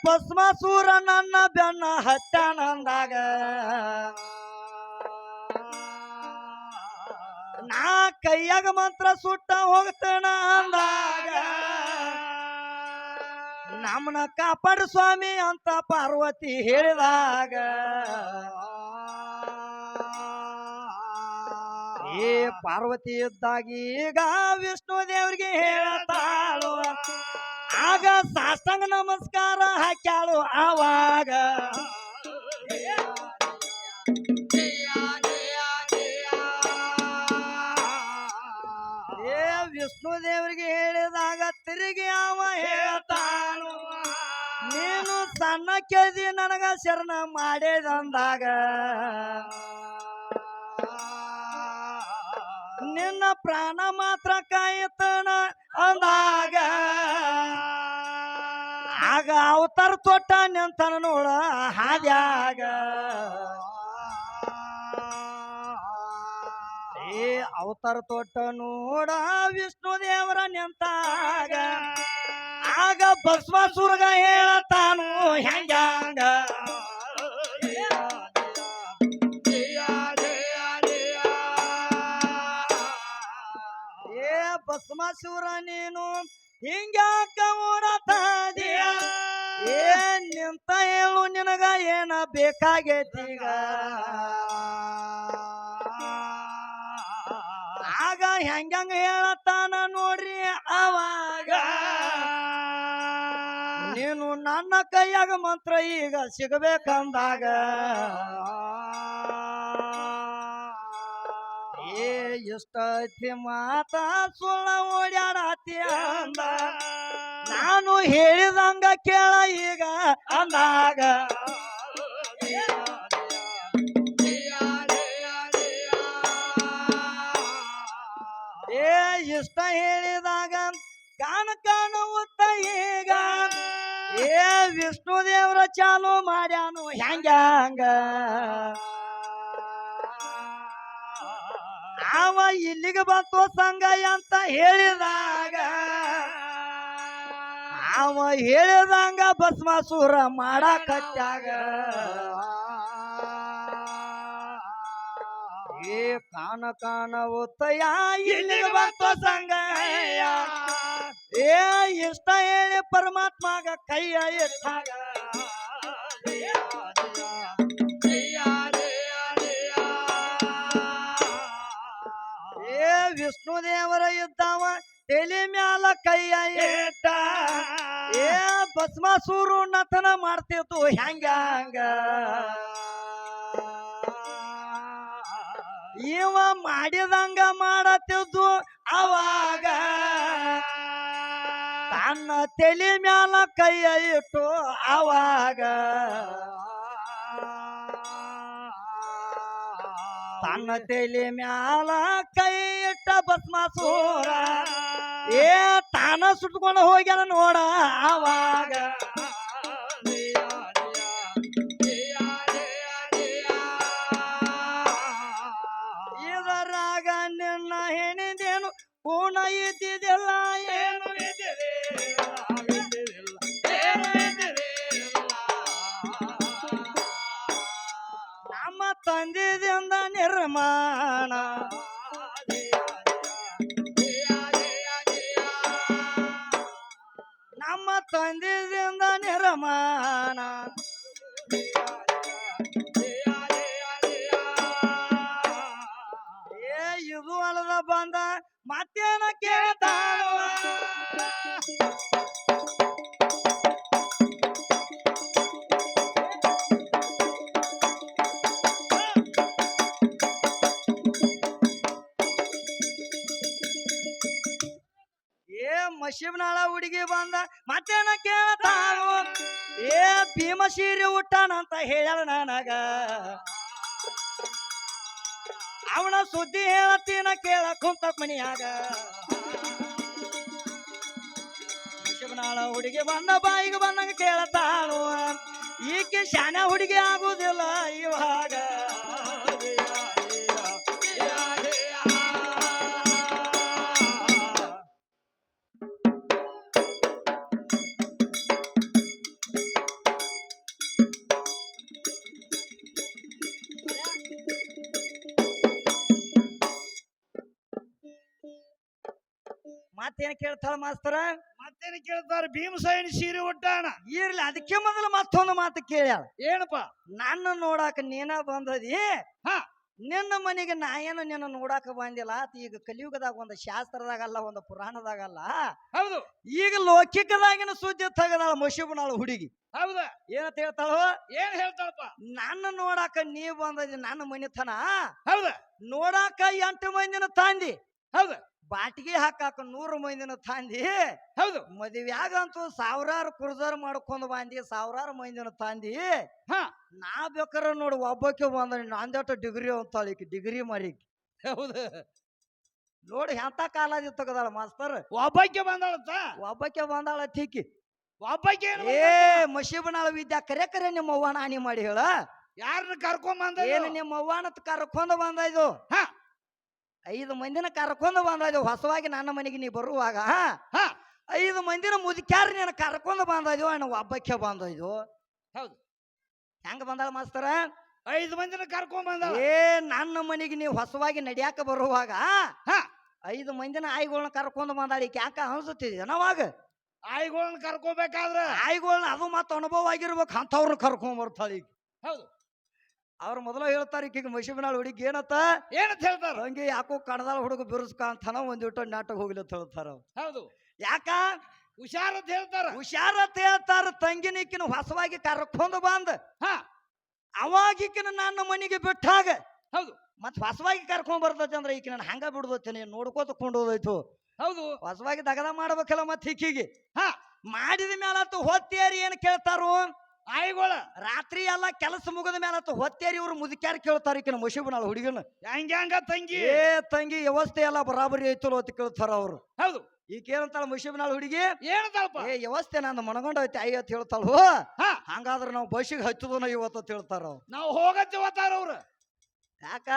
ಭಸ್ಮಾಸುರ ನನ್ನ ಬೆನ್ನ ಹತ್ತಾನಂದಾಗ ನಾ ಕೈಯಾಗ ಮಂತ್ರ ಸುಟ್ಟ ಹೋಗ್ತೇನ ಅಂದಾಗ ನಮ್ಮನ ಕಾಪಾಡು ಸ್ವಾಮಿ ಅಂತ ಪಾರ್ವತಿ ಹೇಳಿದಾಗ ಏ ಪಾರ್ವತಿ ಇದ್ದಾಗ ಈಗ ವಿಷ್ಣು ದೇವ್ರಿಗೆ ಹೇಳ್ತಾಳು ಆಗ ಸಾಷ್ಟಾಂಗ ನಮಸ್ಕಾರ ಹಾಕ್ಯಾಳು ಆವಾಗ ಏ ವಿಷ್ಣು ದೇವರಿಗೆ ಹೇಳಿದಾಗ ತಿರುಗಿ ಅವ ಹೇಳ್ತಾನು ನೀನು ಸಣ್ಣ ಕೆದಿ ನನಗ ಶರಣ ಮಾಡಿದಂದಾಗ ನಿನ್ನ ಪ್ರಾಣ ಮಾತ್ರ ಕಾಯುತ್ತನ ಅಂದಾಗ ಆಗ ಅವತಾರ ತೊಟ್ಟ ನಿಂತನ ನೋಡ ಹಾದ್ಯಾಗ ಏ ಅವತಾರ ತೊಟ್ಟ ನೋಡ ವಿಷ್ಣು ದೇವರ ನಿಂತಾಗ ಆಗ ಭಸ್ಮಾಸುರಗ ಹೇಳತಾನು ಹೆಂಗ ಏ ಭಸ್ಮಾಸುರ ನೀನು ಹಿಂಗ್ಯಾಕ ಓಡತಾದಿಯ ಏ ನಿಂತ ಹೇಳು ನಿನಗ ಏನ ಬೇಕಾಗೈತೀಗ ಆಗ ಹೆಂಗ ಹೇಳತಾನ ನೋಡ್ರಿ ಅವಾಗ ನೀನು ನನ್ನ ಕೈಯಾಗ ಮಂತ್ರ ಈಗ ಸಿಗಬೇಕಂದಾಗ ಏ ಎಷ್ಟೈತಿ ಮಾತ ಸುಳ್ಳ ಓಡ್ಯಾಡತಿ ಅಂದ ನಾನು ಹೇಳಿದಂಗ ಕೇಳ ಈಗ ಅಂದಾಗ ಏ ಇಷ್ಟ ಹೇಳಿದಾಗ ಕಾಣುತ್ತ ಈಗ ಏ ವಿಷ್ಣು ದೇವ್ರ ಚಾಲು ಮಾಡ್ಯಾನು ಹೆಂಗ ಅವ ಇಲ್ಲಿಗೆ ಬಂತು ಸಂಗ ಅಂತ ಹೇಳಿದಾಗ ಅವ ಹೇಳಿದಂಗ ಭಸ್ಮಾಸುರ ಮಾಡಾಕತ್ಯಾಗ ಏ ಕಾನ ಕಾನ ಒತ್ತಯ್ಯ ಇಲ್ಲಿಗೆ ಬಂತು ಸಂಗಯ್ಯ ಏ ಇಷ್ಟ ಹೇಳಿ ಪರಮಾತ್ಮಗ ಕೈಯ ಇಟ್ಟಾಗ ಏ ವಿಷ್ಣು ದೇವರ ಇದ್ದಾವ ತಲೆ ಮ್ಯಾಲ ಕೈಯ ಇಟ್ಟ ಏ ಭಸ್ಮಾಸೂರು ನತನ ಮಾಡ್ತಿತ್ತು ಹೆಂಗ ಹಂಗ ಇವ ಮಾಡಿದಂಗ ಮಾಡತ್ತಿದ್ದು ಅವಾಗ ತನ್ನ ತಲೆ ಮ್ಯಾಲ ಕೈಯ ಇಟ್ಟು ಅವಾಗ ತನ್ನ ತಲೆ ಮ್ಯಾಲ ಕೈ ಇಟ್ಟ ಭಸ್ಮಾಸೂರ ಏ ತಾನ ಸುಟ್ಕೊಂಡು ಹೋಗ್ಯಾನ ನೋಡ ಅವಾಗ ಇದರಾಗ ನಿನ್ನ ಹೆಣಿದೇನು ಪೂರ್ಣ ಇದ್ದಿದ್ದಿಲ್ಲ ಏನು ನಮ್ಮ ತಂದೆದಿಂದ ನಿರ್ಮಾಣ ನಮ್ಮ ತಂದೆದಿಂದ ನಿರ್ಮಾಣ ಏ ಇದು ಅಲ್ಲದ ಬಂದ ಮತ್ತೇನ ಕೇಳ್ತಾನ ಏ ಮಶಿಬ್ನಾಳ ಹುಡುಗಿ ಬಂದ ಮತ್ತೇನ ಕೇಳ್ತಾನು ಏ ಭೀಮ ಸೀರೆ ಹುಟ್ಟಾನಂತ ಹೇಳ್ಯಾಳ ನನಗ ಅವನ ಸುದ್ದಿ ಹೇಳತ್ತೀನ ಕೇಳ ಕುಂತ ಮನಿಯಾಗ ಮಶಿಬ್ನಾಳ ಹುಡುಗಿ ಬಂದ ಬಾಯಿಗೆ ಬಂದಂಗ ಕೇಳ್ತಾನು ಈಕೆ ಶಾನ ಹುಡುಗಿ ಆಗುದಿಲ್ಲ ಇವಾಗ ಮತ್ತೇನ್ ಕೇಳ್ತಾಳ ಮಾಸ್ತರ ಮತ್ತೇನು ಕೇಳ್ತಾರ ಭೀಮಸೇನ ಸೀರೆ ಉಟ್ಟಾನ ಇರ್ಲಿ ಅದಕ್ಕೆ ಮೊದಲು ಮತ್ತೊಂದು ಮಾತು ಕೇಳ್ಯಾಳ ಏನಪ್ಪ ನನ್ನ ನೋಡಾಕ ನೀನ ಬಂದದಿ ಹಾ ನಿನ್ನ ಮನೆಗೆ ನಾ ಏನು ನಿನ್ನ ನೋಡಾಕ ಬಂದಿಲ್ಲ ಆತ ಈಗ ಕಲಿಯುಗದಾಗ ಒಂದು ಶಾಸ್ತ್ರದಾಗಲ್ಲ ಒಂದು ಪುರಾಣದಾಗಲ್ಲ ಹೌದು ಈಗ ಲೌಕಿಕದಾಗಿನ ಸುದ್ದಿ ತೆಗದಾಳ ಮಶಿಬನಾಳ ಹುಡುಗಿ ಹೌದ ಏನಂತ ಹೇಳ್ತಾಳು ಏನ್ ಹೇಳ್ತಾಳಪ್ಪ ನನ್ನ ನೋಡಾಕ ನೀ ಬಂದದಿ ನನ್ನ ಮನಿತನ ಹೌದ ನೋಡಾಕ 8 ಮಂದಿನ ತಾಂದಿ ಹೌದ ಬಾಟಿಗೆ ಹಾಕಾಕ 100 ಮಂದಿನ ತಾಂದಿ ಹೌದು ಮದುವ್ಯಾಗಂತೂ ಸಾವಿರಾರು ಕುರ್ಜಾರ್ ಮಾಡ್ಕೊಂಡು ಬಂದಿ ಸಾವಿರಾರು ಮಂದಿನ ತಾಂದಿ ಹಾ ನಾ ಬೇಕಾರೆ ನೋಡು ಒಬ್ಬಕ್ಕೆ ಬಂದ ನಂದೆಟ್ಟು ಡಿಗ್ರಿ ಅಂತಾಳ ಈಕಿ ಡಿಗ್ರಿ ಮಾಡಿ ಹೌದು ನೋಡಿ ಎಂತ ಕಾಲಾದಿ ತಗದಾಳ ಮಾಸ್ತರ್ ಒಬ್ಬಕ್ಕೆ ಬಂದಾಳತ್ತ ಒಬ್ಬಕ್ಕೆ ಬಂದಾಳ ಠೀಕಿ ಒಬ್ಬಕ್ಕೆ ಏ ಮಶೀಬನಾಳ ವಿದ್ಯಾ ಕರೆ ಕರೆ ನಿಮ್ಮ ಅವ್ವನ ಹಾನಿ ಮಾಡಿ ಹೇಳ ಯಾರನ್ನ ಕರ್ಕೊಂಡ್ ಬಂದ ಏನು ನಿಮ್ಮ ಅವ್ವನ ಕರ್ಕೊಂಡು ಬಂದ ಇದು ಹಾ 5 ಮಂದಿನ ಕರ್ಕೊಂಡು ಬಂದ ಇದು ಹೊಸವಾಗಿ ನನ್ನ ಮನೆಗೆ ನೀ ಬರುವಾಗ ಹಾ 5 ಮಂದಿನ ಮುದುಕ್ಯಾರ ನೀನು ಕರ್ಕೊಂಡು ಬಂದ ಇದು ಅಣ್ಣ ಒಬ್ಬಕ್ಕೆ ಬಂದ ಇದು ಹೌದು ಹೆಂಗ ಬಂದಾಳ ಮಾಸ್ತರ 5 ಮಂದಿನ ಕರ್ಕೊಂಡ್ ಬಂದ ಏ ನನ್ನ ಮನೆಗೆ ನೀವು ಹೊಸವಾಗಿ ನಡಿಯಾಕ ಬರುವಾಗ ಹಾ 5 ಮಂದಿನ ಆಯ್ಗಳನ್ನ ಕರ್ಕೊಂಡು ಬಂದಾಳ ಈಕೆ ಯಾಕ ಅನ್ಸುತ್ತಿದ್ಯ ನಾವಾಗ ಆಯ್ಗಳನ್ನ ಕರ್ಕೋಬೇಕಾದ್ರ ಆಯ್ಗಳನ್ನ ಅದು ಮತ್ತೆ ಅನುಭವ ಆಗಿರ್ಬೇಕು ಅಂತವ್ರನ್ನ ಕರ್ಕೊಂಡ್ ಬರ್ತಾಳ ಈಗ ಹೌದು ಅವ್ರು ಮೊದಲು ಹೇಳ್ತಾರ ಈಕಿಗೆ ಮಶಿಬನಾಳ ಹುಡುಗಿ ಏನತ್ತ ಏನಂತ ಹೇಳ್ತಾರ ಹಂಗೆ ಯಾಕೋ ಕಣದಾಳ ಹುಡುಗ ಬಿರುಸ್ಕಾಂತಾನ ಒಂದಿಟ್ಟು ನಾಟಕ ಹೋಗ್ಲಿ ಅಂತ ಹೇಳ್ತಾರ ಹೌದು ಯಾಕ ಹುಷಾರತ್ ಹೇಳ್ತಾರ ಹುಷಾರತ್ ಹೇಳ್ತಾರ ತಂಗಿನಿಕ್ಕಿನ ಹೊಸವಾಗಿ ಕರ್ಕೊಂಡು ಬಂದ ಹಾ ಅವಾಗಿಕಿನ ನನ್ನ ಮನೆಗೆ ಬಿಟ್ಟಾಗ ಹೌದು ಮತ್ ಹೊಸವಾಗಿ ಕರ್ಕೊಂಡ್ ಬರ್ತೈತಿ ಅಂದ್ರೆ ಈಕಿ ನಾನು ಹಂಗ ಬಿಡ್ದೋತೀನಿ ನೋಡ್ಕೋತ ಕೊಂಡೋದೈತು ಹೌದು ಹೊಸವಾಗಿ ದಗದ ಮಾಡ್ಬೇಕಲ್ಲ ಮತ್ ಈಕಿಗೆ ಹಾ ಮಾಡಿದ ಮೇಲತ್ತು ಹೊತ್ತೇರಿ ಏನ್ ಕೇಳ್ತಾರು ಆಯ್ಗೋಳ ರಾತ್ರಿ ಎಲ್ಲ ಕೆಲಸ ಮುಗಿದ ಮೇಲತ್ತು ಹೊತ್ತೇರಿ ಇವ್ರು ಮುದುಕ್ಯಾರ ಕೇಳ್ತಾರ ಈಕಿನ ಮಶಿಬನಾಳ ಹುಡುಗನ ಹೆಂಗ ತಂಗಿ ಏ ತಂಗಿ ವ್ಯವಸ್ಥೆ ಎಲ್ಲ ಬರಾಬರಿ ಐತಲ್ಲ ಅಂತ ಕೇಳ್ತಾರ ಅವ್ರು ಹೌದು ಈಗ ಏನಂತಾಳ ಮಶಿಬನಾಳ ಹುಡುಗಿ ಏನಂತಾಳಪ್ಪ ಏ ವ್ಯವಸ್ಥೆ ನಂದು ಮನಗೊಂಡೈತಿ ಐವತ್ತು ಹೇಳ್ತಾಳು ಹಾ ಹಂಗಾದ್ರೆ ನಾವು ಬಸ್ಸಿಗೆ ಹಚ್ಚುದನ ಇವತ್ತು ಅಂತ ಹೇಳ್ತಾರ ಅವ್ರು ನಾವು ಹೋಗತ್ತೀವತ್ತಾರ ಅವ್ರು ಯಾಕ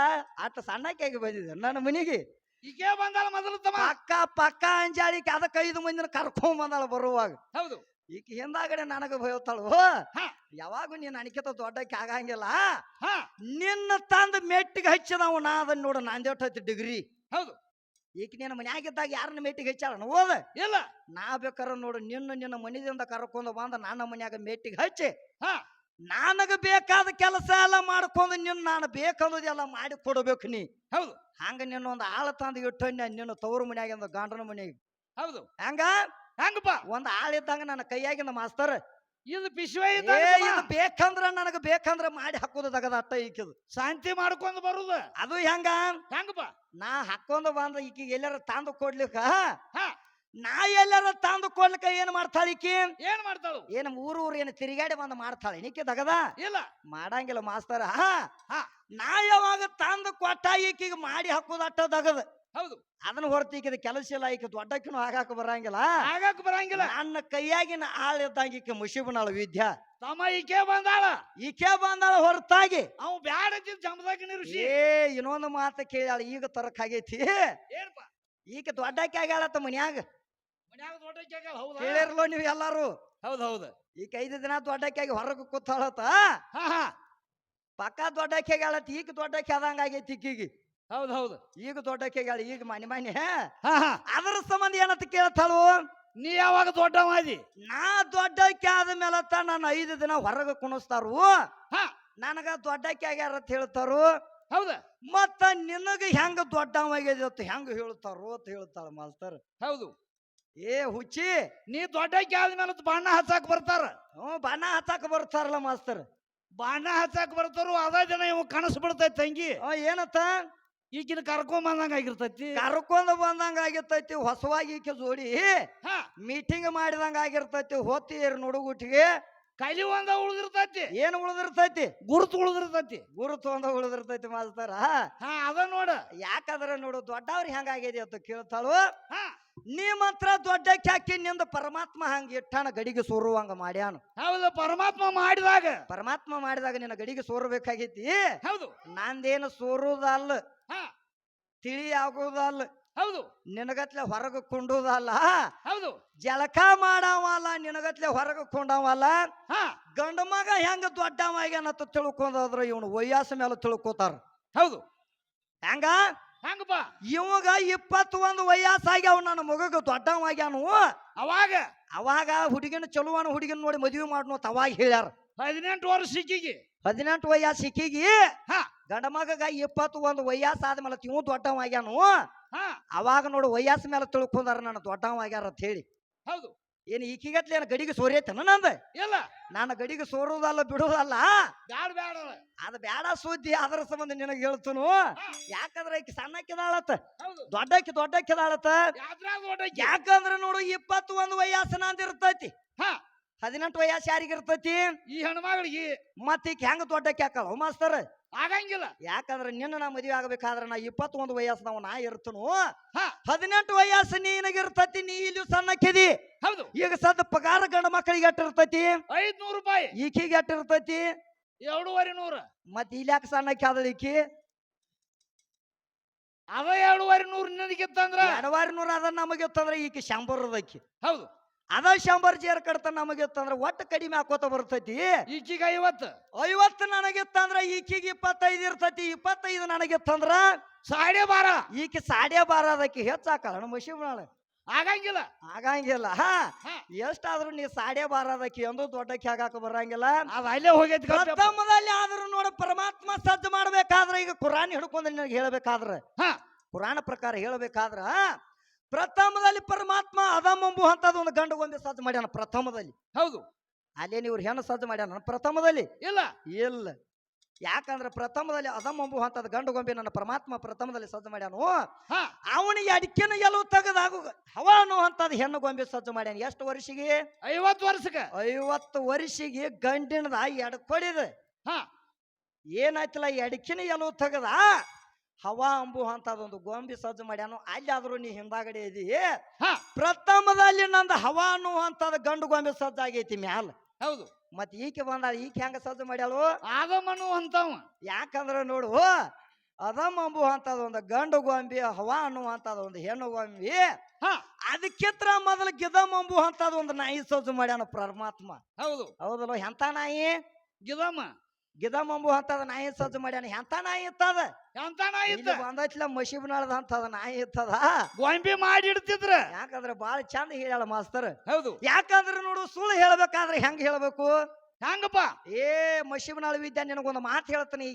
ಅಷ್ಟ ಸಣ್ಣಕ್ಕಾಗಿ ಬಂದಿದೆ ನನ್ನ ಮನೆಗೆ ಈಗೇ ಬಂದಾಳ ಮೊದಲು ತಮ್ಮ ಪಕ್ಕ ಪಕ್ಕ ಅಂಜಾಳಿಕೆ ಅದಕ್ಕೆ 5 ಮಂದಿನ ಕರ್ಕೊಂಡ್ ಬಂದಾಳ ಬರುವಾಗ ಹೌದು ಈಕಿ ಹಿಂದಾಗಡೆ ನನಗ ಬೈತಾಳು ಹಾ. ಯಾವಾಗೂ ನೀನ್ ಅಣಿಕೆತ ದೊಡ್ಡಕ್ಕೆ ಆಗಂಗಿಲ್ಲ ಹಾ ನಿನ್ನ ತಂದ ಮೆಟ್ಟಿಗೆ ಹಚ್ಚಿದವ ನಾ ಅದನ್ನ ನೋಡು ನಂದೇಟೈತಿ ಡಿಗ್ರಿ ಹೌದು ಈಗ ನಿನ್ನ ಮನ್ಯಾಗಿದ್ದಾಗ ಯಾರನ್ನ ಮೆಟ್ಟಿಗೆ ಹಚ್ಚಾಳ ಓದ ಇಲ್ಲ ನಾ ಬೇಕಾರ ನೋಡು ನಿನ್ನ ಮನಿದಿಂದ ಕರ್ಕೊಂಡು ಬಂದ ನನ್ನ ಮನ್ಯಾಗ ಮೆಟ್ಟಿಗೆ ಹಚ್ಚಿ ಹಾ ನನಗ ಬೇಕಾದ ಕೆಲಸ ಎಲ್ಲ ಮಾಡ್ಕೊಂಡು ನಿನ್ನ ನಾನು ಬೇಕನ್ನೋದೆಲ್ಲ ಮಾಡಿ ಕೊಡಬೇಕು ನೀ ಹೌದು ಹಂಗ ನಿನ್ನ ಒಂದು ಆಳ ತಂದು ಇಟ್ಟು ನಿನ್ನ ತವರು ಮನ್ಯಾಗಿಂದ ಗಂಡನ ಮನೆಗೆ ಹೌದು ಹಂಗ ಹೆಂಗಪ್ಪ ಒಂದ್ ಆಳಿದ್ದಂಗ ನನ್ನ ಕೈಯಾಗಿಂದ ಮಾಸ್ತರ್ ಇದು ಪಿಶ್ವೆ ಏ ಇದು ಬೇಕಂದ್ರ ನನಗ ಬೇಕಂದ್ರ ಮಾಡಿ ಹಾಕೋದು ತಗದ ಅಟ್ಟ ಈಕಿದು ಶಾಂತಿ ಮಾಡ್ಕೊಂಡು ಬರುದು ಅದು ಹೆಂಗ ಹೆಂಗಪ್ಪ ನಾ ಹಾಕೊಂಡ್ ಬಂದ ಈಕಿಗೆ ಎಲ್ಲಾರ ತಂದು ಕೊಡ್ಲಿಕ್ಕ ಹಾ ನಾ ಎಲ್ಲಾರ ತಂದು ಕೊಡ್ಲಿಕ್ಕ ಏನ್ ಮಾಡ್ತಾಳ ಈಕಿ ಏನ್ ಮಾಡ್ತಾಳು ಏನ್ ಊರು ಏನು ತಿರುಗಾಡಿ ಬಂದ ಮಾಡ್ತಾಳೆ ಈಕಿ ತಗದ ಇಲ್ಲ ಮಾಡಂಗಿಲ್ಲ ಮಾಸ್ತರ ಹಾ ನಾ ಯಾವಾಗ ತಂದು ಕೊಟ್ಟ ಈಕಿಗೆ ಮಾಡಿ ಹಾಕೋದು ಅಟ್ಟ ತಗದ ಹೌದು ಅದನ್ನ ಹೊರತು ಈಕಿದ ಕೆಲಸ ಇಲ್ಲ ಈಕ ದೊಡ್ಡಕ್ಕಿನೂ ಆಗಾಕ ಬರಂಗಿಲ್ಲ ಆಗಾಕ ಬರಂಗಿಲ್ಲ ನನ್ನ ಕೈಯಾಗಿನ ಆಳಿದ್ದಂಗ ಈಕೆ ಮುಷಿಬನಾಳ ವಿದ್ಯಾ ತಮ್ಮ ಈಕೆ ಬಂದಾಳ ಈಕೆ ಬಂದಾಳ ಹೊರತಾಗಿ ಅವ್ ಬ್ಯಾಡ ಅಂತಿದ್ ಜಮದಾಗ ನಿರುಷಿ ಏ ಇನ್ನೊಂದು ಮಾತು ಕೇಳ್ಯಾಳ ಈಗ ತರಕ್ ಆಗೈತಿ ಏನಪ್ಪ ಈಕೆ ದೊಡ್ಡಕ್ಕೆ ಆಗ್ಯಾಳತ್ತ ಮನ್ಯಾಗ ಮನ್ಯಾಗ ದೊಡ್ಡ ಹೌದಾ ಕೇಳಿರ್ಲೋ ನೀವು ಎಲ್ಲಾರು ಹೌದ್ ಹೌದು ಈಗ 5 ದಿನ ದೊಡ್ಡಕ್ಕೆ ಆಗಿ ಹೊರಗೆ ಕೂತಾಳತ್ತ ಹಾ ಹಾ ಪಕ್ಕ ದೊಡ್ಡಕ್ಕೆ ಆಗ್ಯಾಳತ್ತ ಈಗ ದೊಡ್ಡಕ್ಕೆ ಆದಂಗ ಆಗೈತಿ ಈಕಿಗೆ ಹೌದ್ ಹೌದು ಈಗ ದೊಡ್ಡಕ್ಕೆ ಆಗ್ಯಾಳ ಈಗ ಮನೆ ಹಾ ಹಾ ಅದರ ಸಂಬಂಧ ಏನಂತ ಕೇಳ್ತಾಳು ನೀ ಯಾವಾಗ ದೊಡ್ಡ ಮಾದಿ ನಾ ದೊಡ್ಡಕ್ಕೆ ಆದ ಮೇಲತ್ತ ನಾನು 5 ದಿನ ಹೊರಗೆ ಕುಣಿಸ್ತಾರು ಹಾ ನನಗ ದೊಡ್ಡಕ್ಕೆ ಆಗ್ಯಾರ ಅಂತ ಹೇಳ್ತಾರು ಹೌದ ಮತ್ತ ನಿನಗ ಹೆಂಗ ದೊಡ್ಡವಾಗ್ಯದ ಹೆಂಗ ಹೇಳ್ತಾರು ಅಂತ ಹೇಳ್ತಾಳ ಮಾಸ್ತರ್ ಹೌದು ಏ ಹುಚ್ಚಿ ನೀ ದೊಡ್ಡಕ್ಕೆ ಆದ್ಮೇಲೆ ಬಣ್ಣ ಹಚ್ಚಾಕ್ ಬರ್ತಾರ ಬಣ್ಣ ಹತ್ತಾಕ ಬರ್ತಾರಲ್ಲ ಮಾಸ್ತರ್ ಬಣ್ಣ ಹಚ್ಚಾಕ್ ಬರ್ತಾರು ಅದ ಜನ ಇವ್ ಕನಸು ಬಿಡ್ತೈತಿ ತಂಗಿ ಏನತ್ತ ಈಗಿನ ಕರ್ಕೊಂಡ್ ಬಂದಂಗ ಆಗಿರ್ತೈತಿ ಕರ್ಕೊಂಡ್ ಬಂದಂಗ ಆಗಿರ್ತೈತಿ ಹೊಸವಾಗಿ ಈಕೆ ಜೋಡಿ ಹಾ ಮೀಟಿಂಗ್ ಮಾಡಿದಂಗ ಆಗಿರ್ತೈತಿ ಹೊತ್ತೀರ್ ನುಡುಗುಟ್ಟಿಗೆ ಕಲಿ ಒಂದ ಉಳಿದಿರ್ತೈತಿ ಏನ್ ಉಳಿದಿರ್ತೈತಿ ಗುರುತು ಉಳಿದಿರ್ತೈತಿ ಗುರುತು ಒಂದ ಉಳಿದಿರ್ತೈತಿ ಮಾಸ್ತರ ಹಾ ಅದ ನೋಡ ಯಾಕಂದ್ರ ನೋಡು ದೊಡ್ಡವ್ರ ಹೆಂಗಾಗಿದೆ ಅಂತ ಕೇಳ್ತಾಳು ಹಾ ನೀ ಮಾತ್ರ ದೊಡ್ಡಕ್ಕೆ ಹಾಕಿ ನಿಂದ ಪರಮಾತ್ಮ ಹಂಗ ಇಟ್ಟಾನ ಗಡಿಗೆ ಸೋರುವಂಗ ಮಾಡ್ಯಾನು ಹೌದು ಪರಮಾತ್ಮ ಮಾಡಿದಾಗ ಪರಮಾತ್ಮ ಮಾಡಿದಾಗ ನಿನ್ನ ಗಡಿಗೆ ಸೋರ್ಬೇಕಾಗೈತಿ ಹೌದು ನಂದೇನು ಸೋರುದಲ್ಲ ಹಾ ತಿಳಿ ಆಗುದಲ್ಲ ಹೌದು ನಿನಗತ್ಲೆ ಹೊರಗ ಕುಂಡುದಲ್ಲ ಹೌದು ಜಳಕ ಮಾಡವಲ್ಲ ನಿನಗತ್ಲೆ ಹೊರಗ ಕೊಂಡವಲ್ಲ ಹಾ ಗಂಡ ಮಗ ಹೆಂಗ ದೊಡ್ಡವಾಗ್ಯಾನತ್ತ ತಿಳ್ಕೊಂಡ್ರ ಇವನು ವಯಸ್ಸ ಮೇಲೆ ತಿಳ್ಕೊತಾರ ಹೌದು ಹೆಂಗ ಹೆಂಗಪ್ಪ ಇವಾಗ 21 ವಯಸ್ಸಾಗ್ಯಾವ ನನ್ನ ಮಗಗ ದೊಡ್ಡವಾಗ್ಯಾನು ಅವಾಗ ಹುಡುಗಿನ ಚಲುವನ ಹುಡುಗಿನ ನೋಡಿ ಮದುವೆ ಮಾಡ್ನು ಅವಾಗ ಹೇಳ್ಯಾರ 18 ವರ್ಷ ಸಿಕ್ಕಿಗೆ 18 ವಯಸ್ಸು ಸಿಕ್ಕಿಗಿ ಹಾ ಗಂಡ ಮಗಗ 21 ವಯಸ್ಸು ಆದ್ಮೇಲೆ ಇವ್ ದೊಡ್ಡವಾಗ್ಯಾನು ಹಾ ಅವಾಗ ನೋಡು ವಯಸ್ಸು ಮೇಲೆ ತಿಳ್ಕೊಂಡಾರ ನನ್ನ ದೊಡ್ಡವಾಗ್ಯಾರ ಅಂತ ಹೇಳಿ ಹೌದು ಏನ್ ಈಕಿಗತ್ಲೆ ಏನ್ ಗಡಿಗೆ ಸೋರಿಯತನ ನಂದ ಇಲ್ಲ ನಾನು ಗಡಿಗೆ ಸೋರುದಲ್ಲ ಬಿಡುದಲ್ಲ ಬ್ಯಾಡ ಬ್ಯಾಡ ಅದು ಬ್ಯಾಡ ಸುದ್ದಿ ಅದರ ಸಂಬಂಧ ನಿನಗೆ ಹೇಳ್ತನು ಯಾಕಂದ್ರ ಈಕಿ ಸಣ್ಣಕ್ಕಿದಾಳತ್ತ ಹೌದು ದೊಡ್ಡಕ್ಕಿದಾಳತ್ತ ಯಾತ್ರಾಗ ದೊಡ್ಡಕ್ಕೆ ಯಾಕಂದ್ರ ನೋಡು 21 ವಯಸ್ಸು ನಂದಿರ್ತೈತಿ ಹಾ 18 ವಯಸ್ಸು ಯಾರಿಗಿರ್ತೈತಿ ಈ ಹೆಣ್ಮಗಳಿಗೆ ಮತ್ತ ಈಕಿ ಹೆಂಗ ದೊಡ್ಡಕ್ಕೆ ಹಾಕಳ ಮಾಸ್ತರ್ ಆಗಂಗಿಲ್ಲ ಯಾಕಂದ್ರ ನಿನ್ನ ನಾ ಮದುವೆ ಆಗ್ಬೇಕಾದ್ರ ನಾ 21 ವಯಸ್ಸು ನಾ ಇರ್ತನು ಹಾ 18 ವಯಸ್ಸು ನೀನಗಿರ್ತೈತಿ ನೀ ಇಲ್ಲಿ ಸಣ್ಣಕ್ಕಿದಿ ಹೌದು ಈಗ ಸದ್ ಪಗಾರ ಗಂಡ ಮಕ್ಕಳಿಗೆ ಎಟ್ಟಿರ್ತೈತಿ 500 ರೂಪಾಯಿ ಈಕಿಗೆ ಎಟ್ಟಿರ್ತೈತಿ 2,500 ಮತ್ ಇಲ್ಲಿ ಯಾಕೆ ಸಣ್ಣಕ್ಕೆ ಆದಳ ಈಕಿ ಅದ 2,500 ನಿನಗಿತ್ತಂದ್ರ 2,500 ಅದ ನಮಗಿತ್ತಂದ್ರ ಈಕಿ 100 ಅದಕ್ಕಿ ಹೌದು ಅದ 100 ಜೇರ್ ಕಡ್ತ ನಮಗಿತ್ತಂದ್ರ ಒಟ್ಟು ಕಡಿಮೆ ಹಾಕೋತ ಬರ್ತೈತಿ ಈಕಿಗ 50 ನನಗಿತ್ತಂದ್ರ ಈಕಿಗೆ 25 ಇರ್ತೈತಿ 25 ನನಗಿತ್ತಂದ್ರ 12.5 ಈಕಿ 12.5 ಅದಕ್ಕೆ ಹೆಚ್ಚಾಕಳ ಮುಷಿಬಾಳ ಆಗಂಗಿಲ್ಲ ಆಗಂಗಿಲ್ಲ ಎಷ್ಟಾದ್ರೂ ನೀ 12.5 ಅದಕ್ಕೆ ಎಂದು ದೊಡ್ಡಕ್ಕೆ ಆಗಾಕ ಬರಂಗಿಲ್ಲ ಅದ ಅಲ್ಲೇ ಹೋಗೈತಿ ಪ್ರಥಮದಲ್ಲಿ ಆದ್ರೂ ನೋಡ ಪರಮಾತ್ಮ ಸಜ್ಜು ಮಾಡ್ಬೇಕಾದ್ರ ಈಗ ಕುರಾನ್ ಹಿಡ್ಕೊಂಡು ನಿನಗೆ ಹೇಳ್ಬೇಕಾದ್ರ ಕುರಾನ್ ಪ್ರಕಾರ ಹೇಳ್ಬೇಕಾದ್ರ ಪ್ರಥಮದಲ್ಲಿ ಪರಮಾತ್ಮ ಅದಮಂಬು ಅಂತದ ಒಂದು ಗಂಡು ಗೊಂಬೆ ಸಜ್ಜು ಮಾಡ್ಯಾನ ಪ್ರಥಮದಲ್ಲಿ ಹೌದು ಅಲ್ಲೇ ನೀವು ಹೆಣ್ಣು ಸಜ್ಜು ಮಾಡ್ಯಾನ ಪ್ರಥಮದಲ್ಲಿ ಇಲ್ಲ ಯಾಕಂದ್ರೆ ಪ್ರಥಮದಲ್ಲಿ ಅದಮಂಬು ಅಂತದ ಗಂಡು ಗೊಂಬೆ ನನ್ನ ಪರಮಾತ್ಮ ಪ್ರಥಮದಲ್ಲಿ ಸಜ್ಜು ಮಾಡ್ಯಾನು ಅವನಿಗೆ ಅಡಿಕೆನ ಎಲ್ಲೂ ತೆಗೆದಾಗು ಹವಾನು ಅಂತದ ಹೆಣ್ಣು ಗೊಂಬೆ ಸಜ್ಜು ಮಾಡ್ಯಾನ ಎಷ್ಟು ವರ್ಷಿಗೆ 50 ವರ್ಷಕ್ಕೆ 50 ವರ್ಷಿಗೆ ಗಂಡಿನದ ಎಡ್ಕೊಡಿದ ಏನಾಯ್ತಲ್ಲ ಎಡಕಿನ ಎಲ್ಲೂ ತೆಗದ ಹವಾ ಅಂಬು ಅಂತದೊಂದು ಗೊಂಬಿ ಸಜ್ಜು ಮಾಡ್ಯಾನು ಅಲ್ಲಿ ಆದ್ರೂ ನೀ ಹಿಂದಾಗಡೆ ಇದಿ ಪ್ರಥಮದಲ್ಲಿ ನಂದು ಹವಾ ಅನ್ನೋ ಅಂತದ ಗಂಡು ಗೊಂಬೆ ಸಜ್ಜು ಆಗೈತಿ ಮ್ಯಾಲ ಹೌದು ಮತ್ ಈಕೆ ಬಂದಾಳ ಈಕೆ ಹೆಂಗ ಸಜ್ಜು ಮಾಡ್ಯಾಳು ಆದಮನು ಅಂತವ ಯಾಕಂದ್ರ ನೋಡು ಅದಮ್ ಅಂಬು ಅಂತದ ಒಂದು ಗಂಡು ಗೊಂಬಿ ಹವಾ ಅನ್ನುವಂತದ ಒಂದು ಹೆಣ್ಣು ಗೊಂಬಿ ಹಾ. ಅದಕ್ಕಿಂತ ಮೊದಲು ಗಿದಮಂಬು ಅಂತದ ಒಂದು ನಾಯಿ ಸಜ್ಜು ಮಾಡ್ಯಾನ ಪರಮಾತ್ಮ. ಹೌದು ಹೌದಲ್ಲ? ಎಂತ ನಾಯಿ? ಗಿದಮ್ಮ ಗಿದಮಂಬು ಅಂತದ ನಾಯಿ ಸಜ್ಜು ಮಾಡ್ಯಾನ. ಎಂತ ನಾಯಿ ಇತ್ತದ? ಎಂತ ನಾಯಿ ಇತ್ತ? ಇಲ್ಲಿ ಬಂದೈತ್ಲ ಮಶೀಬ್ನಾಳದ ಅಂತದ ನಾಯಿ ಇತ್ತದ. ಗೊಂಬಿ ಮಾಡಿ ಇಡ್ತಿದ್ರ. ಯಾಕಂದ್ರೆ ಬಾಳ ಚಂದ ಹೇಳ್ಯಾಳ ಮಾಸ್ತರ್. ಹೌದು ಯಾಕಂದ್ರೆ ನೋಡು, ಸುಳ್ಳು ಹೇಳ್ಬೇಕಾದ್ರೆ ಹೆಂಗ್ ಹೇಳ್ಬೇಕು? ಹಂಗಪ್ಪ ಏ ಮಶೀಬ್ನಾಳ ವಿದ್ಯಾ, ನಿನಗೊಂದು ಮಾತು ಹೇಳ್ತೀನಿ.